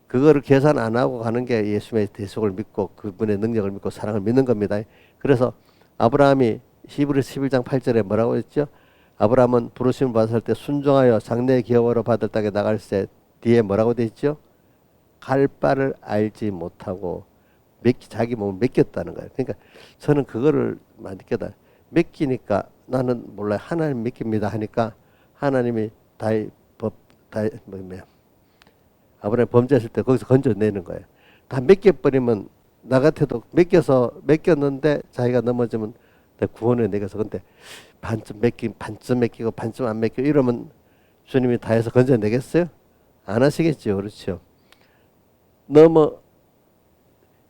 그거를 계산 안 하고 가는 게 예수님의 대속을 믿고 그분의 능력을 믿고 사랑을 믿는 겁니다. 그래서 아브라함이 히브리서 11장 8절에 뭐라고 했죠? 아브라함은 부르심을 받았을 때 순종하여 장래 기업으로 받을 땅에 나갈 때 뒤에 뭐라고 돼 있죠? 갈 바를 알지 못하고 자기 몸을 맡겼다는 거예요. 그러니까 저는 그거를 많이 느꼈다. 맡기니까 나는 몰라요. 하나님 맡깁니다 하니까 하나님이 아브라함이 범죄했을 때 거기서 건져내는 거예요. 다 맡겨버리면 나 같아도 맡겼는데 자기가 넘어지면 구원을 내겨서 근데 반쯤 맡기고 반쯤 안 맡기고 이러면 주님이 다 해서 건져내겠어요? 안 하시겠죠. 그렇죠.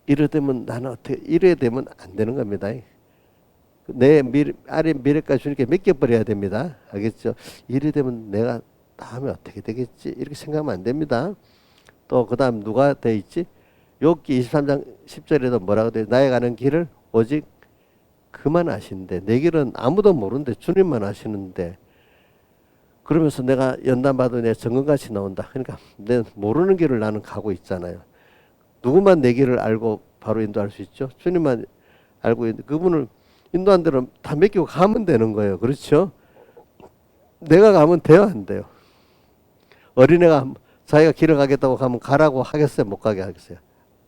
이래 되면 나는 어떻게 이래 되면 안 되는 겁니다. 내 미래까지 주님께 맡겨버려야 됩니다. 알겠죠? 이래 되면 내가 다음에 어떻게 되겠지 이렇게 생각하면 안 됩니다. 또 그 다음 누가 돼 있지? 욥기 23장 10절에도 뭐라고 돼? 나의 가는 길을 오직 그만 아시는데 내 길은 아무도 모르는데 주님만 아시는데 그러면서 내가 연단받으면 내 정금같이 나온다. 그러니까 내 모르는 길을 나는 가고 있잖아요. 누구만 내 길을 알고 바로 인도할 수 있죠? 주님만 알고 있는데 그분을 인도한 대로 다 맡기고 가면 되는 거예요. 그렇죠? 내가 가면 돼요? 안 돼요? 어린애가 자기가 길을 가겠다고 가면 가라고 하겠어요? 못 가게 하겠어요?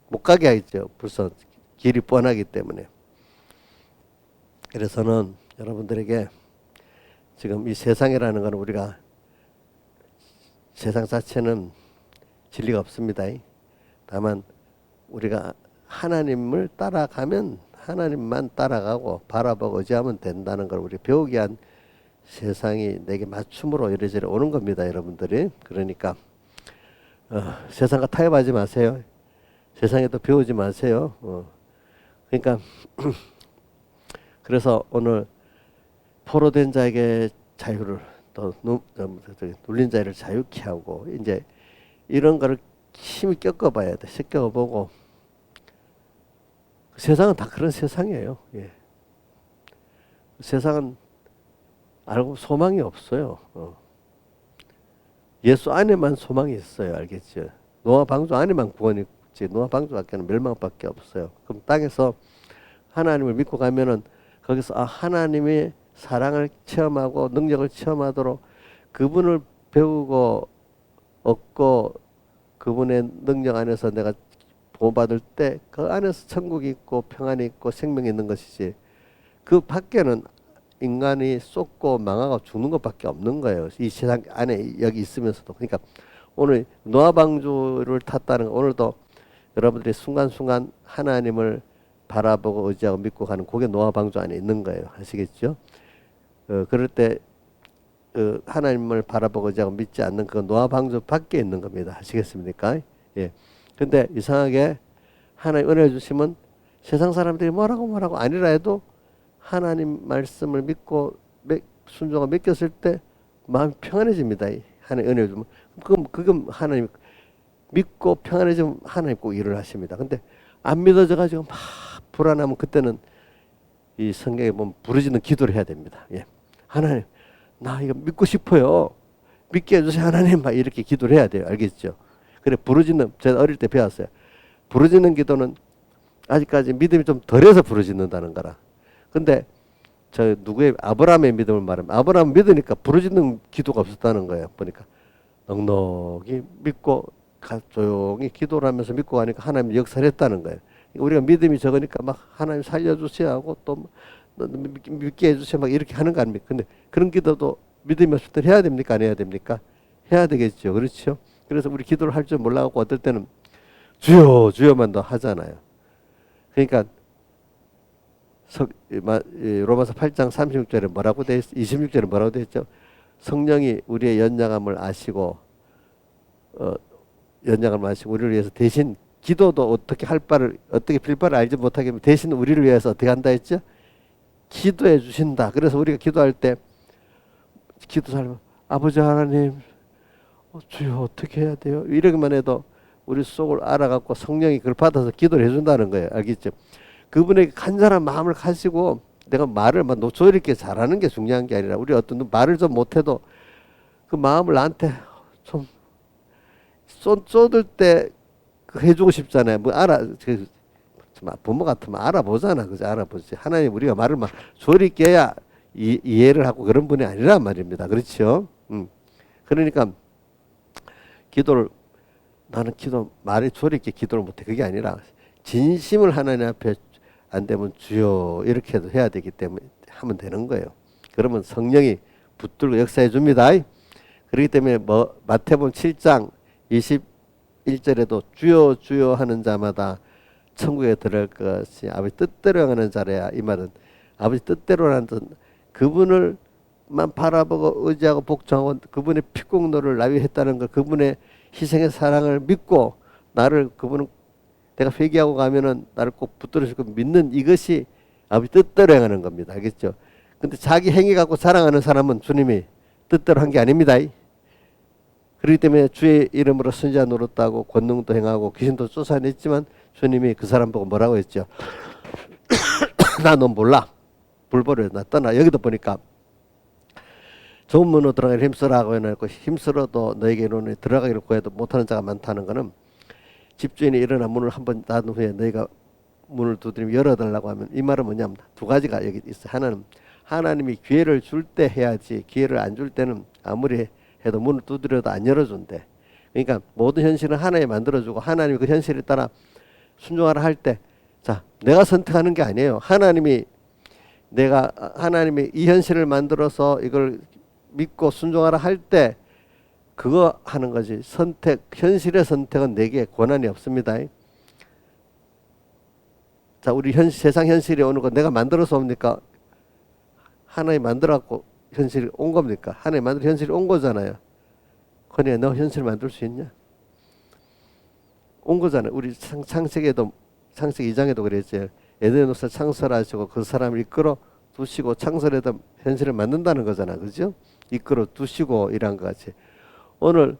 못 가게 하겠죠. 벌써 길이 뻔하기 때문에. 그래서는 여러분들에게 지금 이 세상이라는 건 우리가 세상 자체는 진리가 없습니다. 다만 우리가 하나님을 따라가면 하나님만 따라가고 바라보고 의지하면 된다는 걸 우리 배우기 위한 세상이 내게 맞춤으로 이래저래 오는 겁니다. 여러분들이. 그러니까 세상과 타협하지 마세요. 세상에도 배우지 마세요. 그러니까 그래서 오늘 포로된 자에게 자유를 또 눌린 자를 자유케 하고 이제 이런 거를 힘이 겪어봐야 돼. 겪어보고 세상은 다 그런 세상이에요. 예. 세상은 알고 소망이 없어요. 예수 안에만 소망이 있어요. 알겠죠? 노아 방주 안에만 구원이 있지. 노아 방주 밖에는 멸망밖에 없어요. 그럼 땅에서 하나님을 믿고 가면은 거기서 하나님의 사랑을 체험하고 능력을 체험하도록 그분을 배우고 얻고 그분의 능력 안에서 내가 구원받을 때 그 안에서 천국이 있고 평안이 있고 생명이 있는 것이지 그 밖에는 인간이 쏟고 망하고 죽는 것밖에 없는 거예요. 이 세상 안에 여기 있으면서도. 그러니까 오늘 노아방주를 탔다는 거, 오늘도 여러분들이 순간순간 하나님을 바라보고 의지하고 믿고 가는 그게 노아방주 안에 있는 거예요. 아시겠죠? 그럴 때 하나님을 바라보고 의지하고 믿지 않는 그 노아방주 밖에 있는 겁니다. 아시겠습니까? 예. 근데 이상하게 하나님 은혜 주시면 세상 사람들이 뭐라고 아니라 해도 하나님 말씀을 믿고 순종하고 맡겼을 때 마음이 평안해집니다. 하나님 은혜 주면 그건 하나님 믿고 평안해지면 하나님 꼭 일을 하십니다. 근데 안 믿어져 가지고 막 불안하면 그때는 이 성경에 보면 부르짖는 기도를 해야 됩니다. 예. 하나님 나 이거 믿고 싶어요. 믿게 해주세요 하나님. 막 이렇게 기도를 해야 돼요. 알겠죠? 그래 부르짖는 제가 어릴 때 배웠어요. 부르짖는 기도는 아직까지 믿음이 좀 덜해서 부르짖는다는 거라. 근데 저 누구의 아브라함의 믿음을 말하면 아브라함 믿으니까 부르짖는 기도가 없었다는 거예요. 보니까 넉넉히 믿고 조용히 기도를 하면서 믿고 가니까 하나님이 역사를 했다는 거예요. 우리가 믿음이 적으니까 막 하나님 살려주세요 하고 또 믿게 해주세요 막 이렇게 하는 거 아닙니까? 근데 그런 기도도 믿음이 없을 때 해야 됩니까? 안 해야 됩니까? 해야 되겠죠. 그렇죠? 그래서 우리 기도를 할 줄 몰라갖고 어떨 때는 주여 주여만 더 하잖아요. 그러니까 로마서 8장 36절에 뭐라고 돼 있, 26절에 뭐라고 돼 있죠? 성령이 우리의 연약함을 아시고 연약함을 아시고 우리를 위해서 대신 기도도 어떻게 할 바를 어떻게 빌 바를 알지 못하게 대신 우리를 위해서 어떻게 한다 했죠? 기도해 주신다. 그래서 우리가 기도할 때 기도 잘하면 아버지 하나님 주여 어떻게 해야 돼요? 이러기만 해도 우리 속을 알아갖고 성령이 그걸 받아서 기도를 해준다는 거예요. 알겠죠? 그분에게 간절한 마음을 가지고 내가 말을 막 조리 있게 잘하는 게 중요한 게 아니라 우리 어떤 말을 좀 못해도 그 마음을 나한테 좀 쏟을 때 해주고 싶잖아요. 뭐 부모 같으면 알아보잖아. 그죠? 알아보지. 하나님 우리가 말을 막 조리 있게 해야 이해를 하고 그런 분이 아니란 말입니다. 그렇죠? 그러니까 기도를 나는 말이 조리 있게 기도를 못해. 그게 아니라 진심을 하나님 앞에 안 되면 주여 이렇게 해야 되기 때문에 하면 되는 거예요. 그러면 성령이 붙들고 역사해 줍니다. 그렇기 때문에 마태복음 7장 21절에도 주여 주여 하는 자마다 천국에 들어갈 것이 아버지 뜻대로 하는 자래야. 이 말은 아버지 뜻대로라는 그분을만 바라보고 의지하고 복종하고 그분의 피공로를 나위했다는 걸 그분의 희생의 사랑을 믿고 나를 그분은 내가 회개하고 가면은 나를 꼭 붙들어줄 거 믿는 이것이 아버지 뜻대로 행하는 겁니다. 알겠죠? 근데 자기 행위 갖고 자랑하는 사람은 주님이 뜻대로 한 게 아닙니다. 그렇기 때문에 주의 이름으로 선지자 노릇하고 권능도 행하고 귀신도 쫓아냈지만 주님이 그 사람 보고 뭐라고 했죠? 나 너 몰라. 불보려 나 떠나. 여기도 보니까 좋은 문으로 들어가기를 힘쓰라고 해놓고 힘쓰러도 너에게로는 들어가기를 구해도 못하는 자가 많다는 것은 집주인이 일어나 문을 한번 닫은 후에 너희가 문을 두드리면 열어달라고 하면 이 말은 뭐냐면 두 가지가 여기 있어요. 하나는 하나님이 기회를 줄 때 해야지 기회를 안 줄 때는 아무리 해도 문을 두드려도 안 열어준대. 그러니까 모든 현실은 하나님이 만들어주고 하나님이 그 현실에 따라 순종하라 할 때 자 내가 선택하는 게 아니에요. 하나님이 이 현실을 만들어서 이걸 믿고 순종하라 할 때 그거 하는 거지. 현실의 선택은 내게 권한이 없습니다. 자, 우리 세상 현실이 오는 거 내가 만들어서 옵니까? 하나님 만들어갖고 현실이 온 겁니까? 하나님 만들어 현실이 온 거잖아요. 그러니까 너 현실 만들 수 있냐? 온 거잖아요. 우리 창세기 2장에도 그랬죠. 에덴에서 창설하시고 그 사람을 이끌어 두시고 창설해서 현실을 만든다는 거잖아. 그죠? 이끌어 두시고 이란 것 같이. 오늘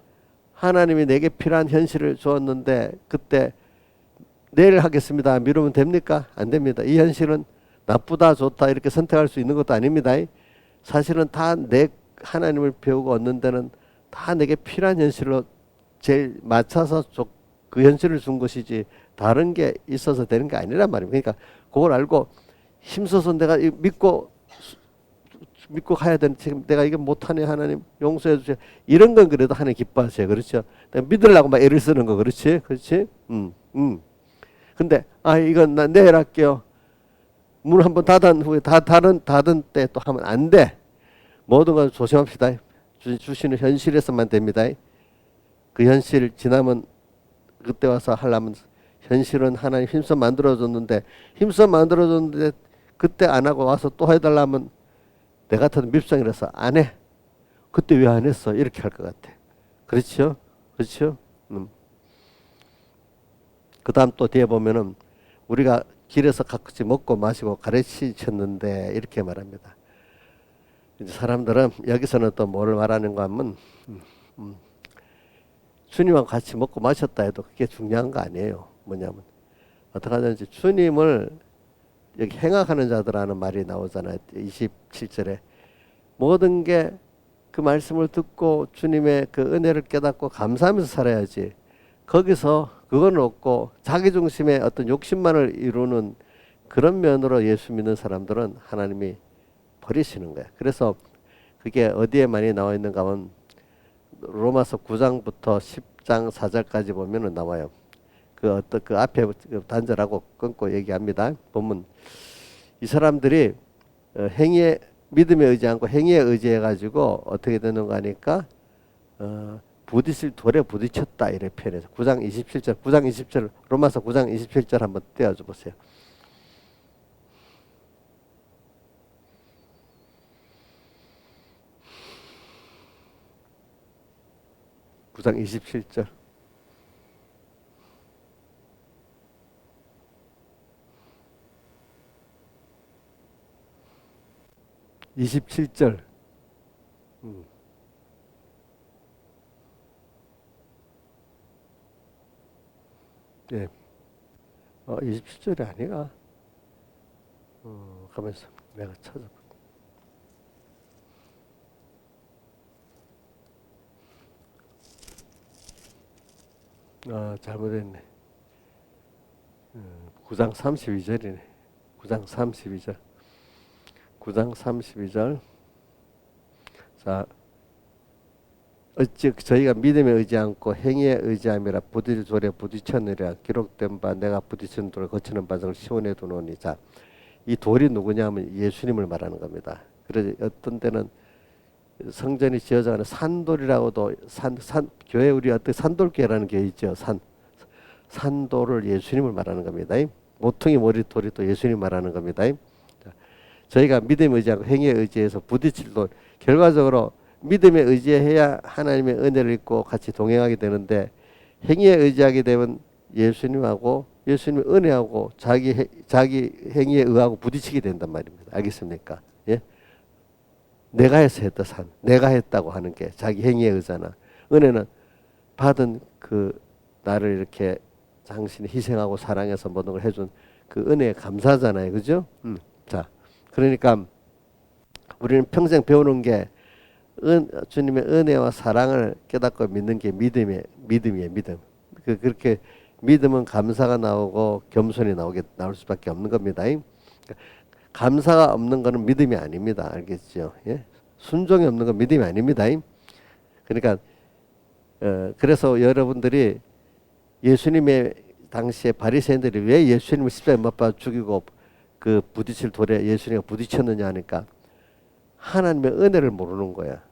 하나님이 내게 필요한 현실을 주었는데 그때 내일 하겠습니다. 미루면 됩니까? 안 됩니다. 이 현실은 나쁘다 좋다 이렇게 선택할 수 있는 것도 아닙니다. 사실은 다 하나님을 배우고 얻는 데는 다 내게 필요한 현실로 제일 맞춰서 그 현실을 준 것이지 다른 게 있어서 되는 게 아니란 말입니다. 그러니까 그걸 알고 힘써서 내가 믿고 가야 되는 지금 내가 이게 못하네 하나님 용서해 주세요. 이런 건 그래도 하나님 기뻐하세요. 그렇죠? 내가 믿으려고 막 애를 쓰는 거 그렇지? 그렇지? 근데 이건 나 내일 할게요. 문 한번 닫은 후에 닫은 때 또 하면 안 돼. 모든 걸 조심합시다. 주시는 현실에서만 됩니다. 그 현실 지나면 그때 와서 하려면 현실은 하나님 힘써 만들어줬는데 그때 안 하고 와서 또 해달라면 내 같은 밉상이라서 안 해. 그때 왜 안 했어? 이렇게 할 것 같아. 그렇죠? 그렇죠? 그 다음 또 뒤에 보면은 우리가 길에서 가끔씩 먹고 마시고 가르치셨는데 이렇게 말합니다. 이제 사람들은 여기서는 또 뭘 말하는가 하면 주님하고 같이 먹고 마셨다 해도 그게 중요한 거 아니에요. 뭐냐면 어떻게 하든지 주님을 여기 행악하는 자들하는 말이 나오잖아요. 27절에 모든 게 그 말씀을 듣고 주님의 그 은혜를 깨닫고 감사하면서 살아야지. 거기서 그건 없고 자기중심의 어떤 욕심만을 이루는 그런 면으로 예수 믿는 사람들은 하나님이 버리시는 거야. 그래서 그게 어디에 많이 나와 있는가 하면 로마서 9장부터 10장 4절까지 보면은 나와요. 그 앞에 단절하고 끊고 얘기합니다. 보면 이 사람들이 행위에 믿음에 의지 않고 행위에 의지해 가지고 어떻게 되는가 하니까 부딪힐 돌에 부딪혔다 이렇게 표현해서 9장 27절 로마서 9장 27절 한번 떼어줘 보세요. 9장 27절. 예. 27절이 아니가. 가면서 내가 찾아볼게. 잘못했네. 9장 32절이네. 9장 32절. 9장 32절. 자, 어찌 저희가 믿음에 의지 않고 행위에 의지함이라 부딪힐 돌에 부딪혔느라 기록된 바 내가 부딪힌 돌을 거치는 바를 시온에 두노니. 자, 이 돌이 누구냐면 예수님을 말하는 겁니다. 그래서 어떤 때는 성전이 지어져가는 산돌이라고도 교회 우리 어떤 산돌교회라는 교회 있죠. 산돌을 예수님을 말하는 겁니다. 모퉁이 머리돌이 또 예수님 말하는 겁니다. 저희가 믿음에 의지하고 행위에 의지해서 부딪힐 돌, 결과적으로 믿음에 의지해야 하나님의 은혜를 입고 같이 동행하게 되는데 행위에 의지하게 되면 예수님하고 예수님의 은혜하고 자기 행위에 의하고 부딪히게 된단 말입니다. 알겠습니까? 예? 내가 해서 했다 내가 했다고 하는 게 자기 행위에 의잖아. 은혜는 받은 그 나를 이렇게 당신이 희생하고 사랑해서 모든 걸 해준 그 은혜에 감사하잖아요. 그죠? 자, 그러니까 우리는 평생 배우는 게 주님의 은혜와 사랑을 깨닫고 믿는 게 믿음이에요. 믿음. 그렇게 믿음은 감사가 나오고 겸손이 나올 수밖에 없는 겁니다. 감사가 없는 것은 믿음이 아닙니다. 알겠죠? 예? 순종이 없는 건 믿음이 아닙니다. 그러니까 그래서 여러분들이 예수님의 당시에 바리새인들이 왜 예수님을 십자가에 못 박아 죽이고 그 부딪힐 돌에 예수님이 부딪혔느냐 하니까 하나님의 은혜를 모르는 거야.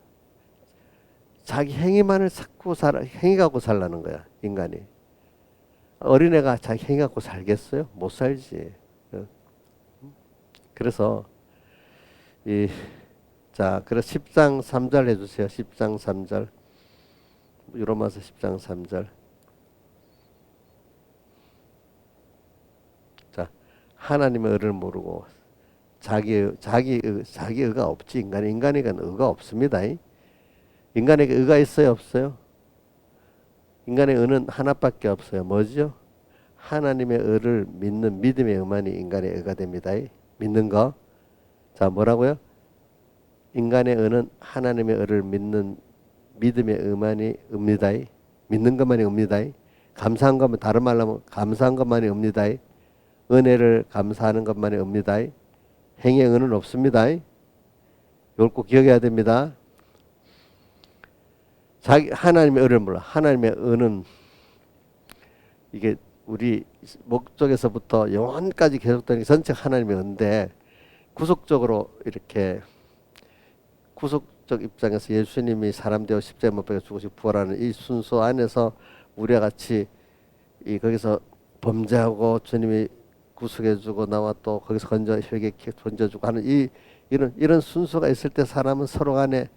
자기 행위만을 자꾸 행위 갖고 살라는 거야. 인간이. 어린애가 자기 행위 갖고 살겠어요? 못 살지. 그래서 그래서 10장 3절 해주세요. 10장 3절. 로마서 10장 3절. 자, 하나님의 의를 모르고 자기 의가 없지. 인간에게는 의가 없습니다. 인간에게 의가 있어요, 없어요? 인간의 의는 하나밖에 없어요. 뭐죠? 하나님의 의를 믿는 믿음의 의만이 인간의 의가 됩니다. 믿는 거. 자, 뭐라고요? 인간의 의는 하나님의 의를 믿는 믿음의 의만이 의입니다. 믿는 것만이 의입니다. 감사한 것만, 다른 말로 하면 감사한 것만이 의입니다. 은혜를 감사하는 것만이 의입니다. 행위의 의는 없습니다. 이걸 꼭 기억해야 됩니다. 하나님의 의를 몰라. 하나님의 의는 이게 우리 목적에서부터 영원까지 계속되는 게 전체 하나님의 은데 구속적으로 이렇게 구속적 입장에서 예수님이 사람 되어 십자가에 못 박혀 죽으시고 부활하는 이 순서 안에서 우리와 같이 이 거기서 범죄하고 주님이 구속해주고 나와 또 거기서 건져 회개케 건져주고 하는 이런 순서가 있을 때 사람은 서로 간에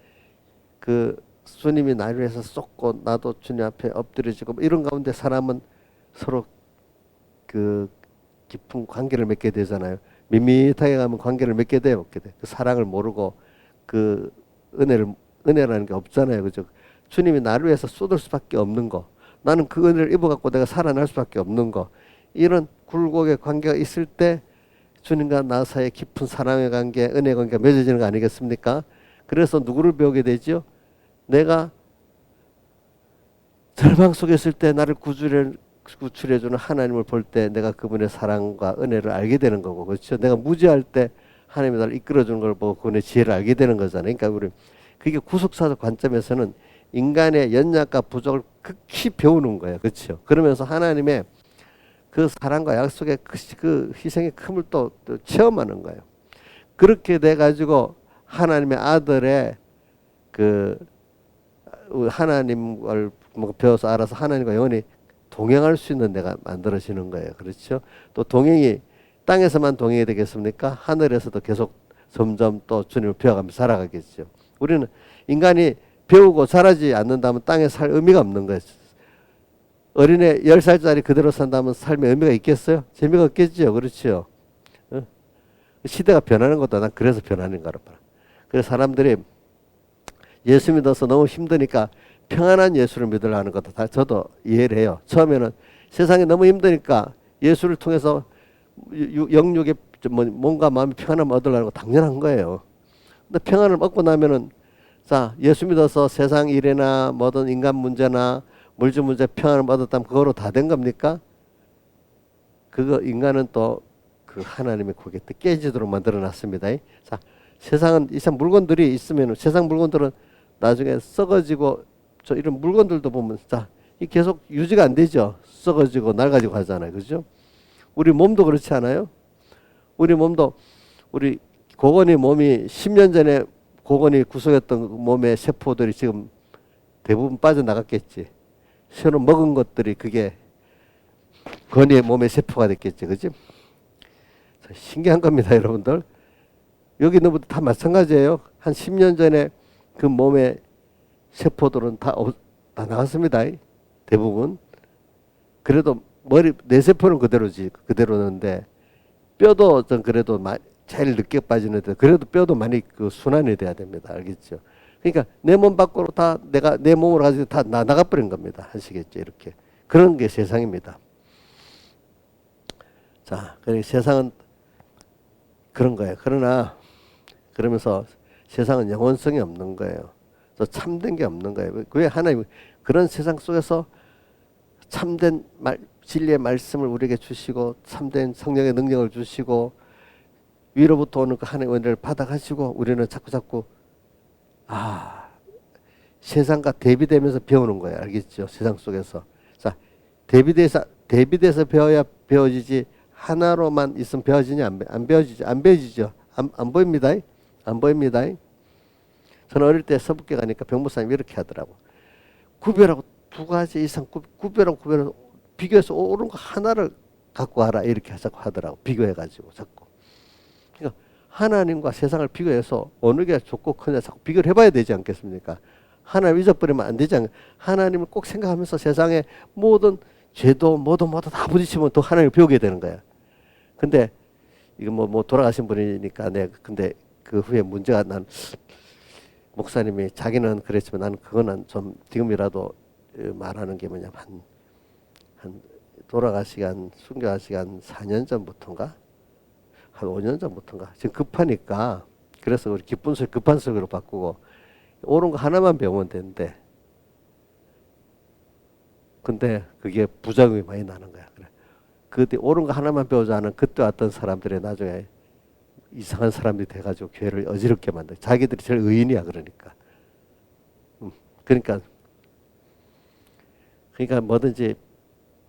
그 주님이 나를 위해서 쏟고 나도 주님 앞에 엎드려지고 이런 가운데 사람은 서로 그 깊은 관계를 맺게 되잖아요. 밋밋하게 가면 관계를 맺게 돼요, 없게 돼. 그 사랑을 모르고 그 은혜라는 게 없잖아요, 그죠? 주님이 나를 위해서 쏟을 수밖에 없는 거, 나는 그 은혜를 입어갖고 내가 살아날 수밖에 없는 거, 이런 굴곡의 관계가 있을 때 주님과 나 사이의 깊은 사랑의 관계, 은혜 관계가 맺어지는 거 아니겠습니까? 그래서 누구를 배우게 되죠? 내가 절망 속에 있을 때 나를 구출해주는 하나님을 볼 때 내가 그분의 사랑과 은혜를 알게 되는 거고, 그렇죠? 내가 무지할 때 하나님이 나를 이끌어주는 걸 보고 그분의 지혜를 알게 되는 거잖아요. 그러니까 우리 그게 구속사적 관점에서는 인간의 연약과 부족을 극히 배우는 거예요, 그렇죠? 그러면서 하나님의 그 사랑과 약속의 그 희생의 큼을 또 체험하는 거예요. 그렇게 돼 가지고 하나님의 아들의 그 하나님을 배워서 알아서 하나님과 영원히 동행할 수 있는 데가 만들어지는 거예요. 그렇죠? 또 동행이 땅에서만 동행이 되겠습니까? 하늘에서도 계속 점점 또 주님을 배워가면서 살아가겠죠. 우리는 인간이 배우고 자라지 않는다면 땅에 살 의미가 없는 거예요. 어린애 10살짜리 그대로 산다면 삶에 의미가 있겠어요? 재미가 없겠죠. 그렇죠? 시대가 변하는 것도 난 그래서 변하는 거라 봐. 그래서 사람들이 예수 믿어서 너무 힘드니까 평안한 예수를 믿으려 하는 것도 다 저도 이해를 해요. 처음에는 세상이 너무 힘드니까 예수를 통해서 영육의 몸과 마음이 평안함을 얻으려는 거 당연한 거예요. 근데 평안을 얻고 나면은 자, 예수 믿어서 세상 일이나 뭐든 인간 문제나 물질 문제 평안을 얻었다면 그거로 다 된 겁니까? 그거 인간은 또 그 하나님의 거기에 또 깨지도록 만들어 놨습니다. 자, 세상은 이상 물건들이 있으면 세상 물건들은 나중에 썩어지고 저 이런 물건들도 보면 자, 이 계속 유지가 안 되죠. 썩어지고 낡아지고 하잖아요. 그죠? 우리 몸도 그렇지 않아요? 우리 몸도 우리 고건이 몸이 10년 전에 고건이 구성했던 몸의 세포들이 지금 대부분 빠져나갔겠지. 새로 먹은 것들이 그게 건이의 몸의 세포가 됐겠지. 그지? 신기한 겁니다, 여러분들. 여기 있는 분들 다 마찬가지예요. 한 10년 전에 그 몸의 세포들은 다 나갔습니다. 대부분. 그래도 내 세포는 그대로는데 뼈도 좀 그래도 제일 늦게 빠지는데 그래도 뼈도 많이 그 순환이 돼야 됩니다. 알겠죠? 그러니까 내 몸 밖으로 다 내가 내 몸으로 가지고 다 나가버린 겁니다. 아시겠죠? 이렇게. 그런 게 세상입니다. 자, 그러니까 세상은 그런 거예요. 그러면서 세상은 영원성이 없는 거예요. 또 참된 게 없는 거예요. 왜 하나님 그런 세상 속에서 참된 진리의 말씀을 우리에게 주시고 참된 성령의 능력을 주시고 위로부터 오는 그 하나님의 은혜를 받아가지고 우리는 자꾸 세상과 대비되면서 배우는 거예요. 알겠죠? 세상 속에서. 자, 대비돼서 배워야 배워지지 하나로만 있으면 배워지냐 안 배워지죠. 안 배워지죠. 안 보입니다. 안 보입니다. 저는 어릴 때 서북계 가니까 병무사님이 이렇게 하더라고. 구별하고 두 가지 이상 구별하고 비교해서 옳은 거 하나를 갖고 와라 이렇게 자꾸 하더라고. 비교해가지고 자꾸. 그러니까 하나님과 세상을 비교해서 어느 게 좋고 크냐 자꾸 비교를 해봐야 되지 않겠습니까? 하나님 잊어버리면 안 되지 않 하나님을 꼭 생각하면서 세상의 모든 죄도 뭐도 다 부딪히면 또 하나님을 배우게 되는 거야. 근데 이거 뭐 돌아가신 분이니까 근데 그 후에 문제가 난 목사님이 자기는 그랬지만 나는 그거는 좀 지금이라도 말하는 게 뭐냐면 한 돌아가시기 순교하시기 한 4년 전부터인가 한 5년 전부터인가 지금 급하니까 그래서 우리 급한 설교로 바꾸고 옳은 거 하나만 배우면 되는데 근데 그게 부작용이 많이 나는 거야. 그래. 그때 옳은 거 하나만 배우자 하는 그때 왔던 사람들이 나중에 이상한 사람들이 돼가지고 교회를 어지럽게 만들어. 자기들이 제일 의인이야 그러니까. 그러니까 뭐든지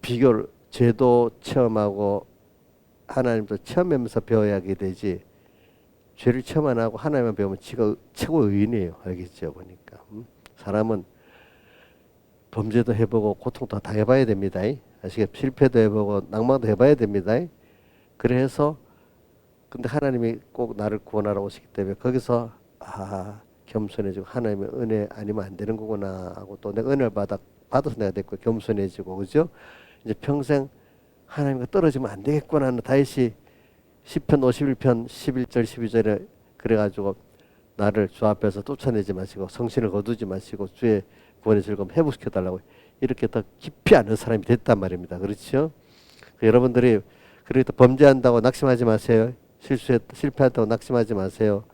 비교를 죄도 체험하고 하나님도 체험하면서 배워야게 되지, 죄를 체험 안 하고 하나님만 배우면 지가 최고 의인이에요. 알겠죠? 보니까 사람은 범죄도 해보고 고통도 다 해봐야 됩니다. 아시겠죠? 실패도 해보고 낭만도 해봐야 됩니다. 그래서 근데 하나님이 꼭 나를 구원하러 오시기 때문에 거기서 겸손해지고 하나님의 은혜 아니면 안 되는 거구나 하고, 또 내가 은혜를 받아서 내가 됐고 겸손해지고, 그죠? 이제 평생 하나님과 떨어지면 안 되겠구나 하는 다윗이 시편 51편 11절 12절에 그래가지고 나를 주 앞에서 쫓아내지 마시고 성신을 거두지 마시고 주의 구원의 즐거움 회복시켜달라고 이렇게 더 깊이 아는 사람이 됐단 말입니다. 그렇죠? 여러분들이 그래도 범죄한다고 낙심하지 마세요. 실패한다고 낙심하지 마세요.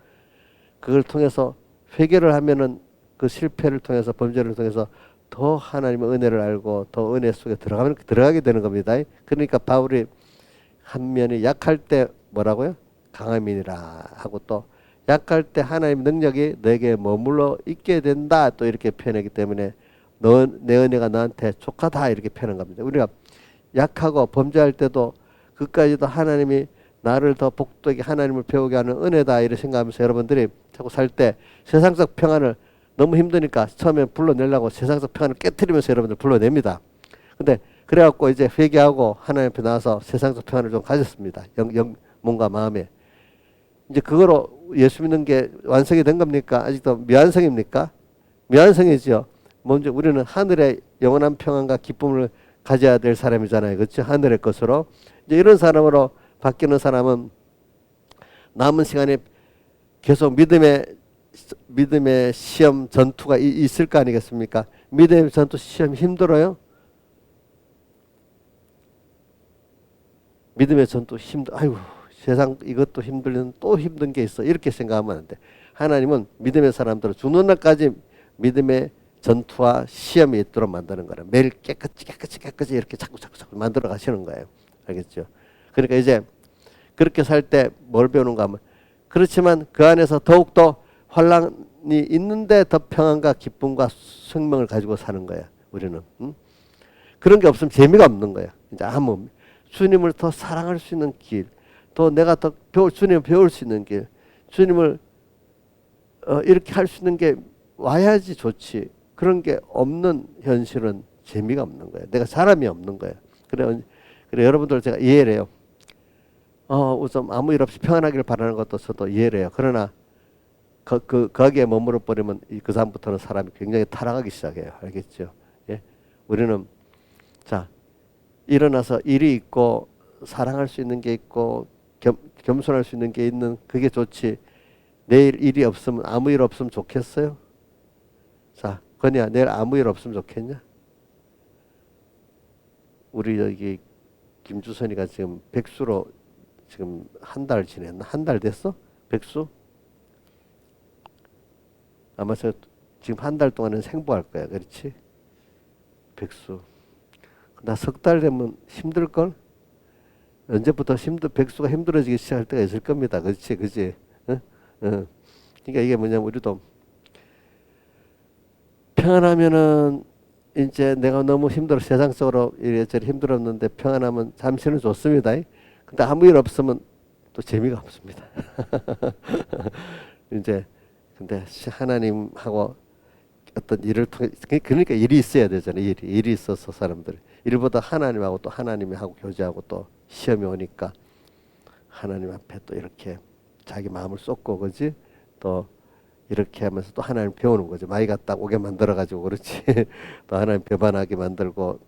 그걸 통해서 회개를 하면은 그 실패를 통해서, 범죄를 통해서 더 하나님의 은혜를 알고 더 은혜 속에 들어가게 되는 겁니다. 그러니까 바울이 한 면이 약할 때 뭐라고요? 강함이니라 하고, 또 약할 때 하나님의 능력이 너에게 머물러 있게 된다 또 이렇게 표현하기 때문에 내 은혜가 너한테 족하다 이렇게 표현한 겁니다. 우리가 약하고 범죄할 때도 그까지도 하나님이 나를 더 복되게 하나님을 배우게 하는 은혜다 이렇게 생각하면서 여러분들이 자꾸 살 때 세상적 평안을 너무 힘드니까 처음에 불러내려고 세상적 평안을 깨트리면서 여러분들 불러냅니다. 근데 그래갖고 이제 회개하고 하나님 앞에 나와서 세상적 평안을 좀 가졌습니다. 몸과 마음에. 이제 그거로 예수 믿는 게 완성이 된 겁니까? 아직도 미완성입니까? 미완성이죠. 먼저 우리는 하늘의 영원한 평안과 기쁨을 가져야 될 사람이잖아요. 그렇죠? 하늘의 것으로. 이제 이런 사람으로 바뀌는 사람은 남은 시간에 계속 믿음의 시험 전투가 있을 거 아니겠습니까? 믿음의 전투 시험 힘들어요? 믿음의 전투 아이고 세상 이것도 힘들면 또 힘든 게 있어 이렇게 생각하면 안 돼. 하나님은 믿음의 사람들을 죽는 날까지 믿음의 전투와 시험이 있도록 만드는 거라. 매일 깨끗이 이렇게 자꾸 만들어 가시는 거예요. 알겠죠? 그러니까 이제 그렇게 살 때 뭘 배우는가 하면, 그렇지만 그 안에서 더욱더 환난이 있는데 더 평안과 기쁨과 생명을 가지고 사는 거야. 우리는 그런 게 없으면 재미가 없는 거야. 이제 주님을 더 사랑할 수 있는 길, 또 내가 더 주님을 배울 수 있는 길, 주님을 이렇게 할 수 있는 게 와야지 좋지. 그런 게 없는 현실은 재미가 없는 거야. 내가 사람이 없는 거야. 그래 여러분들 제가 이해를 해요. 우선 아무 일 없이 평안하기를 바라는 것도 저도 이해를 해요. 그러나 거기에 머물러 버리면 그 다음부터는 사람이 굉장히 타락하기 시작해요. 알겠죠? 예? 우리는 자 일어나서 일이 있고 사랑할 수 있는 게 있고 겸손할 수 있는 게 있는 그게 좋지. 내일 일이 없으면 아무 일 없으면 좋겠어요? 자 건이야, 내일 아무 일 없으면 좋겠냐? 우리 여기 김주선이가 지금 백수로 지금 한 달 지냈나? 한 달 됐어? 백수? 아마 지금 한 달 동안은 생보할 거야. 그렇지? 백수. 나 석 달 되면 힘들걸? 언제부터 백수가 힘들어지기 시작할 때가 있을 겁니다. 그렇지? 그지? 응? 응. 그러니까 이게 뭐냐면 우리도 평안하면은 이제 내가 너무 세상적으로 이래저래 힘들었는데 평안하면 잠시는 좋습니다. 근데 아무 일 없으면 또 재미가 없습니다. 이제 근데 하나님하고 어떤 일을 통해, 그러니까 일이 있어야 되잖아요. 일이 있어서 사람들 일보다 하나님하고 또 하나님이 하고 교제하고 또 시험이 오니까 하나님 앞에 또 이렇게 자기 마음을 쏟고, 그지? 또 이렇게 하면서 또 하나님 배우는 거죠. 마이가 딱 오게 만들어 가지고, 그렇지? 또 하나님 배반하게 만들고,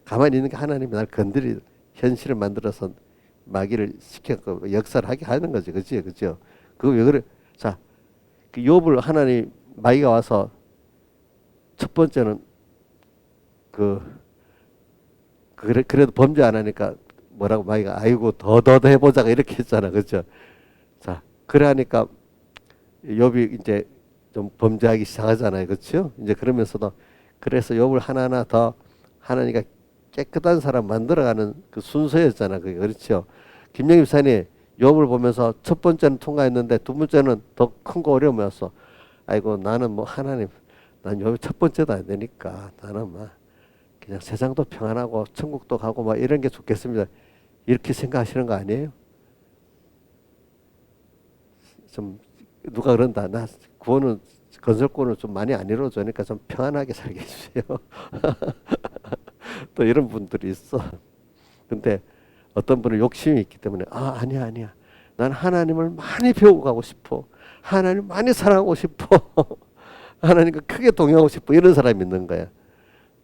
가만히 있는 게 하나님이 날 현실을 만들어서 마귀를 시켜서 역사를 하게 하는 거지, 그지? 그죠? 그거 왜 그래? 자, 그 욥을 하나님 마귀가 와서 첫 번째는 그래도 범죄 안 하니까 뭐라고 마귀가 아이고 더 해보자가 이렇게 했잖아, 그죠? 자, 그래 하니까 욥이 이제 좀 범죄하기 시작하잖아요, 그렇죠? 이제 그러면서도 그래서 욥을 하나하나 더 하나님과 깨끗한 사람 만들어가는 그 순서였잖아, 그게. 그렇죠? 김영희 사님 욥을 보면서 첫 번째는 통과했는데 두 번째는 더 큰 거 어려움이었어. 아이고 나는 뭐 하나님, 난 욥이 첫 번째도 안 되니까 나는 막 그냥 세상도 평안하고 천국도 가고 막 이런 게 좋겠습니다. 이렇게 생각하시는 거 아니에요? 좀 누가 그런다. 나 구원은 건설권은 좀 많이 안 이루어지니까 좀 평안하게 살게 해주세요. 또 이런 분들이 있어. 근데 어떤 분은 욕심이 있기 때문에 아니야 아니야. 난 하나님을 많이 배우고 가고 싶어. 하나님 많이 사랑하고 싶어. 하나님과 크게 동행하고 싶어. 이런 사람이 있는 거야.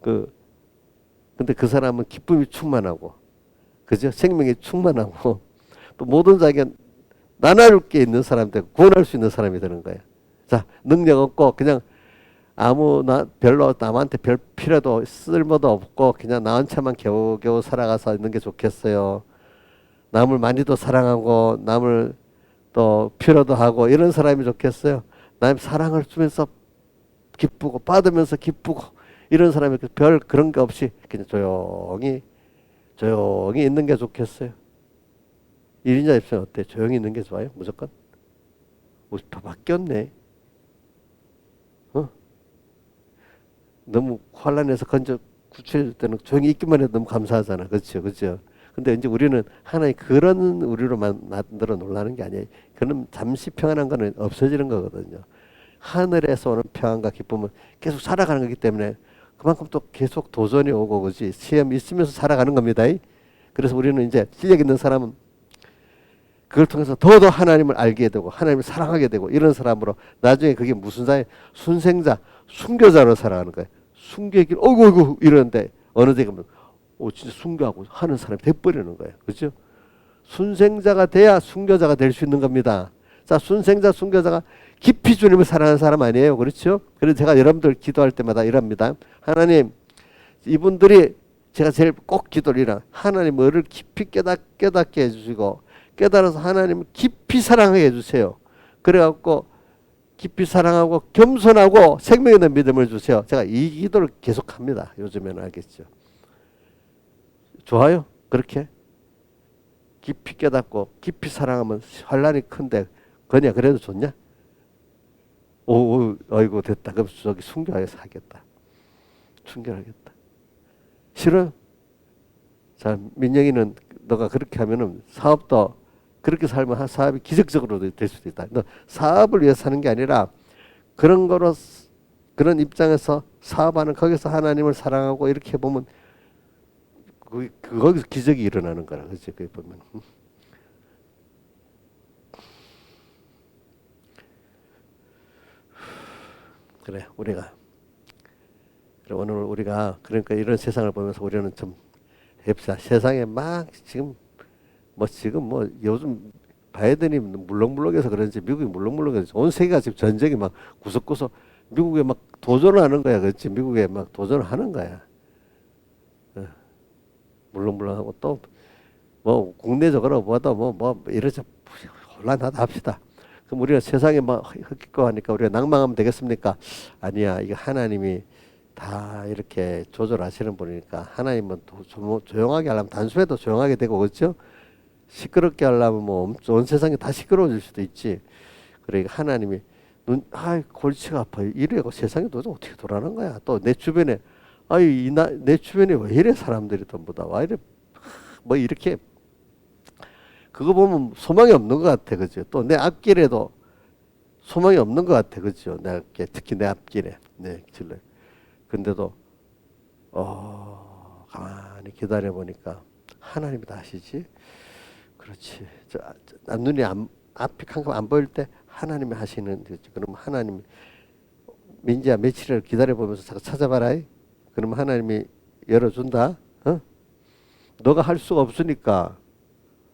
근데 그 사람은 기쁨이 충만하고, 그죠? 생명이 충만하고, 또 모든 자기가 나눌 게 있는 사람 되고, 구원할 수 있는 사람이 되는 거야. 자, 능력 없고, 그냥 별로 남한테 별 필요도 쓸모도 없고, 그냥 나 혼자만 겨우겨우 살아가서 있는 게 좋겠어요. 남을 많이도 사랑하고, 남을 또 필요도 하고, 이런 사람이 좋겠어요. 남 사랑을 주면서 기쁘고, 받으면서 기쁘고, 이런 사람이 별 그런 게 없이 그냥 조용히 있는 게 좋겠어요. 1인자 입장은 어때? 조용히 있는 게 좋아요? 무조건? 다 바뀌었네. 너무 환란해서 구출해줄 때는 조용히 있기만 해도 너무 감사하잖아. 그렇죠? 그렇죠? 근데 이제 우리는 하나의 그런 우리로만 만들어 놓으려는 게 아니에요. 그는 잠시 평안한 거는 없어지는 거거든요. 하늘에서 오는 평안과 기쁨은 계속 살아가는 거기 때문에 그만큼 또 계속 도전이 오고, 그지? 시험이 있으면서 살아가는 겁니다. 그래서 우리는 이제 실력 있는 사람은 그걸 통해서 더더 하나님을 알게 되고, 하나님을 사랑하게 되고, 이런 사람으로 나중에 그게 무슨 자예요? 순생자, 순교자로 살아가는 거예요. 순교의 어이구, 이러는데, 어느 데 가면, 진짜 순교하고 하는 사람이 돼버리는 거예요. 그죠? 순생자가 돼야 순교자가 될 수 있는 겁니다. 자, 순생자, 순교자가 깊이 주님을 사랑하는 사람 아니에요. 그렇죠? 그래서 제가 여러분들 기도할 때마다 이럽니다. 하나님, 이분들이 제가 제일 꼭 기도를 이라 하나님 뭐를 깊이 깨닫게 해주시고, 깨달아서 하나님을 깊이 사랑하게 해주세요. 그래갖고 깊이 사랑하고 겸손하고 생명 있는 믿음을 주세요. 제가 이 기도를 계속합니다. 요즘에는. 알겠죠? 좋아요? 그렇게 깊이 깨닫고 깊이 사랑하면 환란이 큰데 그냥 그래도 좋냐? 아이고 됐다. 그럼 저기 순교해서 하겠다. 순교하겠다. 싫어? 자, 민영이는 너가 그렇게 하면은 사업도 그렇게 살면 사업이 기적적으로 될 수도 있다. 너 사업을 위해서 사는 게 아니라 그런 거로, 그런 입장에서 사업하는, 거기서 하나님을 사랑하고 이렇게 보면 거기서 기적이 일어나는 거라. 그렇지? 그게 보면. 그래, 오늘 우리가 그러니까 이런 세상을 보면서 우리는 좀 해봅시다. 세상에 막 지금 요즘 바이든이 물렁물렁해서 그런지, 미국이 물렁물렁해서 온 세계가 지금 전쟁이 막 구석구석 미국에 막 도전을 하는 거야. 그렇지? 미국에 막 도전을 하는 거야. 물렁물렁하고 또 뭐 국내적으로 뭐도 이러죠. 혼란하다 합시다. 그럼 우리가 세상에 막 흑기고 하니까 우리가 낭망하면 되겠습니까? 아니야. 이거 하나님이 다 이렇게 조절하시는 분이니까, 하나님은 조용하게 하려면 단숨에도 조용하게 되고, 그렇죠? 시끄럽게 하려면 온 세상이 다 시끄러워질 수도 있지. 그러니까 하나님이 골치가 아파. 이래고 세상이 도대체 어떻게 돌아가는 거야. 또 내 주변에 내 주변에 왜 이래 사람들이 전부 다 와 이래 뭐 이렇게, 그거 보면 소망이 없는 것 같아. 그죠? 또 내 앞길에도 소망이 없는 것 같아. 그죠? 내 앞길, 특히 내 앞길에, 내 길에. 근데도 가만히 기다려 보니까 하나님이 다 하시지. 그렇지. 눈이 앞이 캄캄 안 보일 때 하나님이 하시는 거지. 그럼 하나님, 민지야 며칠을 기다려 보면서 찾아봐라. 그럼 하나님이 열어준다. 너가 할 수가 없으니까.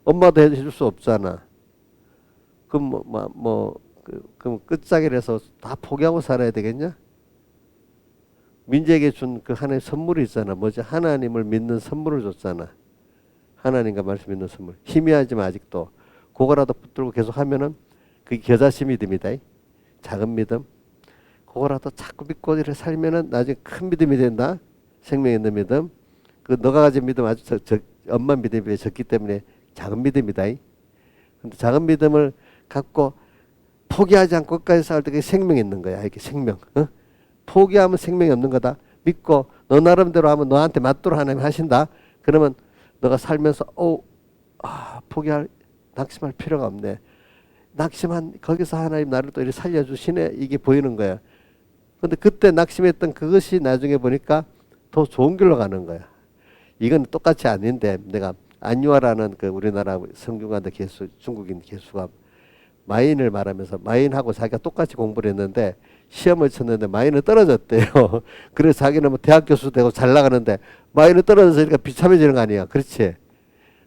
엄마도 해줄 수 없잖아. 그럼 그럼 끝자락에서 다 포기하고 살아야 되겠냐? 민지에게 준 그 하나님의 선물이 있잖아. 뭐지? 하나님을 믿는 선물을 줬잖아. 하나님과 말씀 믿는 선물. 희미하지만 아직도 그거라도 붙들고 계속 하면은 그게 겨자씨 믿음이다. 작은 믿음. 그거라도 자꾸 믿고 이렇게 살면은 나중에 큰 믿음이 된다. 생명 있는 믿음. 그 너가 가진 믿음 아주 엄마 믿음에 비해 적기 때문에 작은 믿음이다. 근데 작은 믿음을 갖고 포기하지 않고 끝까지 싸울 때 그게 생명이 있는 거야. 이게 생명. 포기하면 생명이 없는 거다. 믿고 너 나름대로 하면 너한테 맞도록 하나님 하신다. 그러면 너가 살면서 포기할 낙심할 필요가 없네. 낙심한 거기서 하나님 나를 또 이렇게 살려주시네. 이게 보이는 거야. 근데 그때 낙심했던 그것이 나중에 보니까 더 좋은 길로 가는 거야. 이건 똑같이 아닌데 내가 안유아라는 그 우리나라 성균관대 개수 중국인 개수가 마인을 말하면서 마인하고 자기가 똑같이 공부를 했는데 시험을 쳤는데 마인은 떨어졌대요. 그래서 자기는 뭐 대학 교수 되고 잘 나가는데 마인은 떨어져서니까 비참해지는 거 아니야. 그렇지?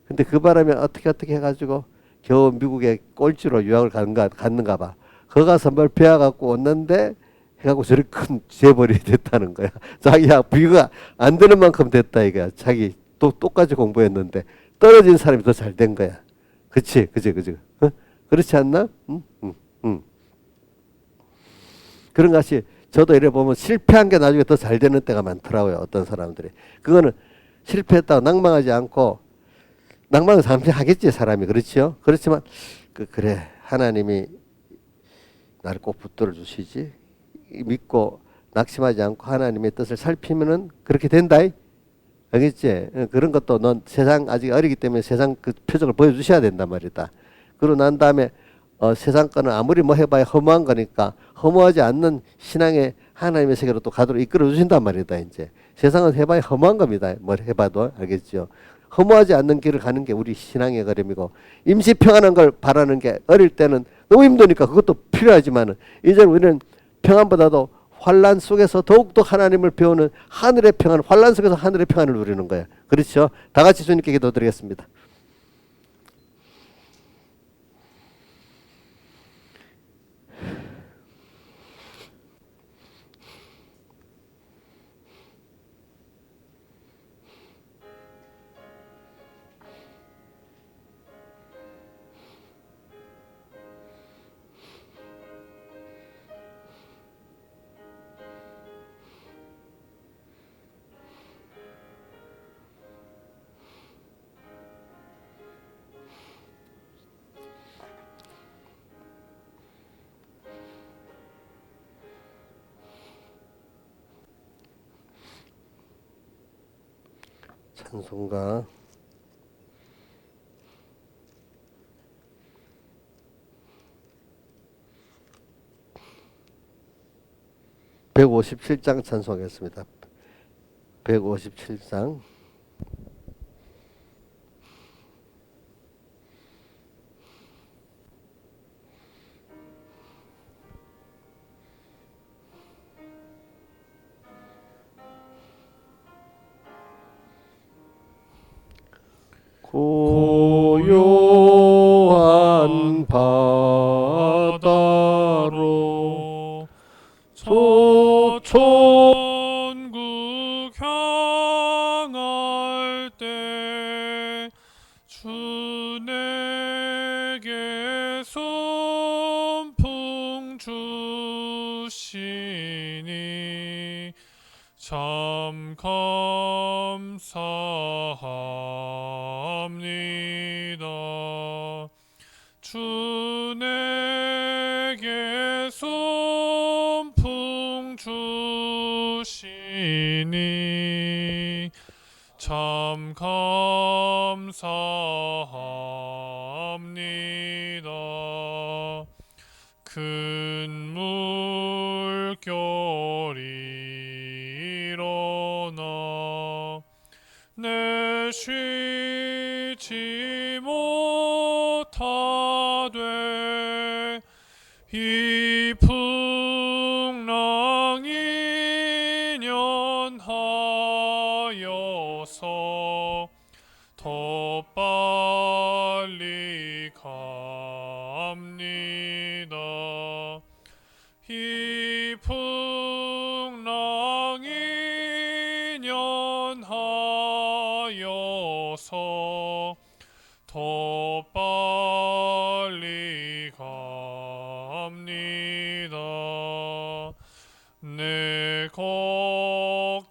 근데 그 바람에 어떻게 해가지고 겨우 미국에 꼴찌로 유학을 갔는가 봐. 거기 가서 뭘 배워갖고 왔는데 해갖고 저리 큰 재벌이 됐다는 거야. 자기야 비교가 안 되는 만큼 됐다 이거야. 자기 또 똑같이 공부했는데 떨어진 사람이 더 잘 된 거야. 그치? 그치? 어? 그렇지 않나? 응? 응, 응. 그런 것이 저도 이래 보면 실패한 게 나중에 더 잘 되는 때가 많더라고요. 어떤 사람들이. 그거는 실패했다고 낭망하지 않고 낭만은 잠시 하겠지 사람이. 그렇죠? 그렇지만 그래 하나님이 나를 꼭 붙들어 주시지 믿고 낙심하지 않고 하나님의 뜻을 살피면은 그렇게 된다. 알겠지? 그런 것도 넌 세상 아직 어리기 때문에 세상 그 표적을 보여주셔야 된단 말이다. 그러고 난 다음에 세상 거는 아무리 뭐 해봐야 허무한 거니까 허무하지 않는 신앙의 하나님의 세계로 또 가도록 이끌어 주신단 말이다. 이제 세상은 해봐야 허무한 겁니다. 뭘 해봐도. 알겠죠? 허무하지 않는 길을 가는 게 우리 신앙의 걸음이고 임시 평안한 걸 바라는 게 어릴 때는 너무 힘드니까 그것도 필요하지만은 이제 우리는 평안보다도 환란 속에서 더욱더 하나님을 배우는 하늘의 평안, 환란 속에서 하늘의 평안을 누리는 거예요. 그렇죠? 다 같이 주님께 기도드리겠습니다. 찬송가 157장 찬송하겠습니다. 157장 고요한 바다로 소천국 향할 때 주 내게 손풍 주시니 참 감사합니다. 주 내게 손풍 주시니 참 감사합니다. 큰 물결이 일어나 내쉬지 못하되 이 풍랑이 연하여서 더 빨리 갑니다. 이 풍랑이 연하여서 더 빨리 갑니다. 내 걱정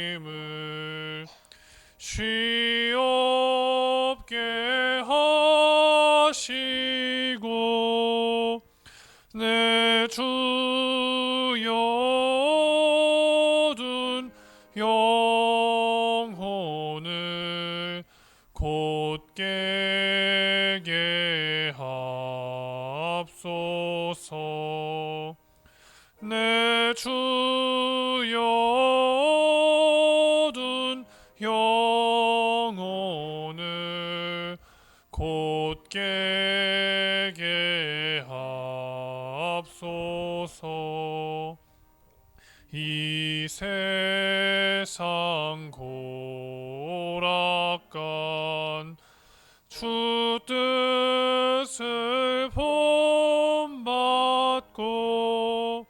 근심을 쉬 없게 하시고 내 주여 주옵소서. 내 주여 얻은 영혼을 곧게 깨게 하옵소서. 이 세상 고락간 주 뜻을 본받고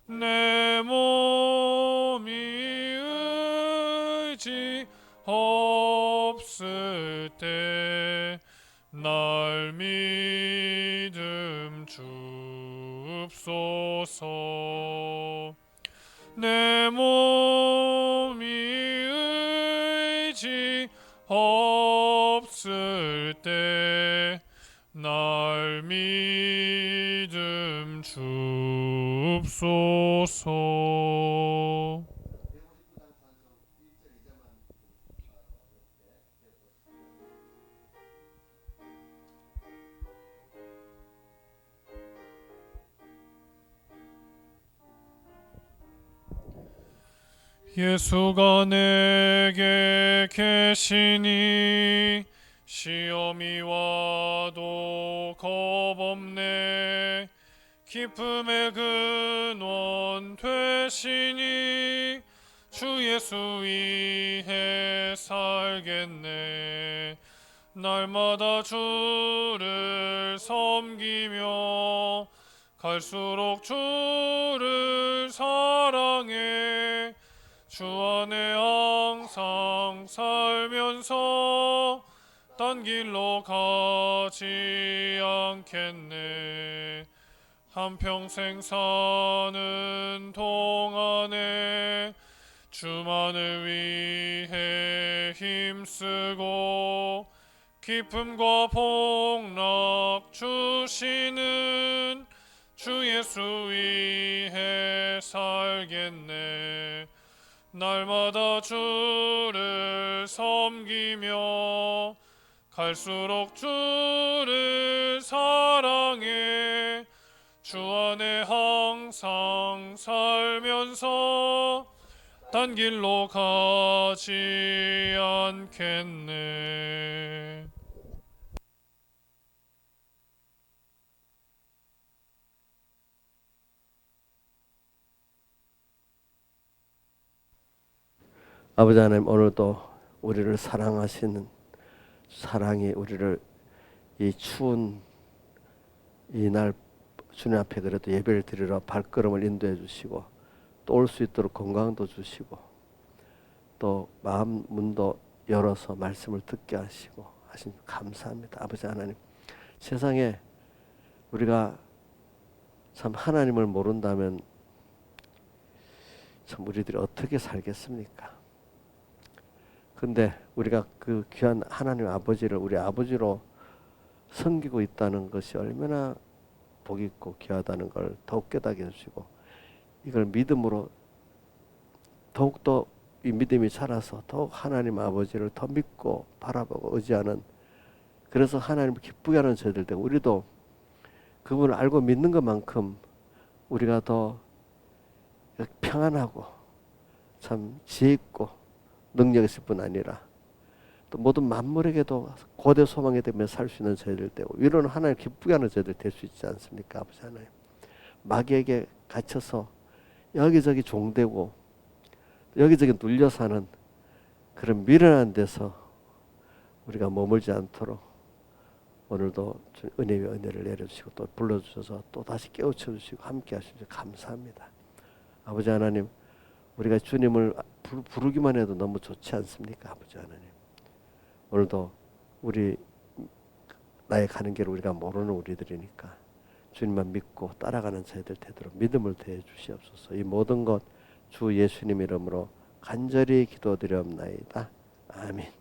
내 몸이 의지 없을 때 날 믿음 주옵소서. 내 몸이 의지 없을 때 날 믿음 주옵소서. 예수가 내게 계시니 시험이 와도 겁없네. 기쁨의 근원 되시니 주 예수 위해 살겠네. 날마다 주를 섬기며 갈수록 주를 사랑해 주 안에 항상 살면서 딴 길로 가지 않겠네. 한평생 사는 동안에 주만을 위해 힘쓰고 기쁨과 복락 주시는 주 예수 위해 살겠네. 날마다 주를 섬기며 갈수록 주를 사랑해 주 안에 항상 살면서 딴 길로 가지 않겠네. 아버지 하나님, 오늘도 우리를 사랑하시는 사랑이 우리를 이 추운 이 날 주님 앞에 그래도 예배를 드리러 발걸음을 인도해 주시고 또 올 수 있도록 건강도 주시고 또 마음 문도 열어서 말씀을 듣게 하시고 하신 감사합니다. 아버지 하나님, 세상에 우리가 참 하나님을 모른다면 참 우리들이 어떻게 살겠습니까? 근데 우리가 그 귀한 하나님 아버지를 우리 아버지로 섬기고 있다는 것이 얼마나 복있고 귀하다는 걸 더욱 깨닫게 해주시고 이걸 믿음으로 더욱더 이 믿음이 자라서 더욱 하나님 아버지를 더 믿고 바라보고 의지하는, 그래서 하나님을 기쁘게 하는 저희들 되고 우리도 그분을 알고 믿는 것만큼 우리가 더 평안하고 참 지혜 있고 능력 있을 뿐 아니라 또 모든 만물에게도 고대 소망에 대면 살 수 있는 저희들 되고 위로는 하나님 기쁘게 하는 저희들 될 수 있지 않습니까? 아버지 하나님, 마귀에게 갇혀서 여기저기 종되고 여기저기 눌려 사는 그런 미련한 데서 우리가 머물지 않도록 오늘도 은혜 위에 은혜를 내려주시고 또 불러주셔서 또 다시 깨우쳐 주시고 함께 하시면서 감사합니다. 아버지 하나님, 우리가 주님을 부르기만 해도 너무 좋지 않습니까? 아버지 하나님, 오늘도 우리 나의 가는 길을 우리가 모르는 우리들이니까 주님만 믿고 따라가는 저희들 되도록 믿음을 더해 주시옵소서. 이 모든 것 주 예수님 이름으로 간절히 기도드리옵나이다. 아멘.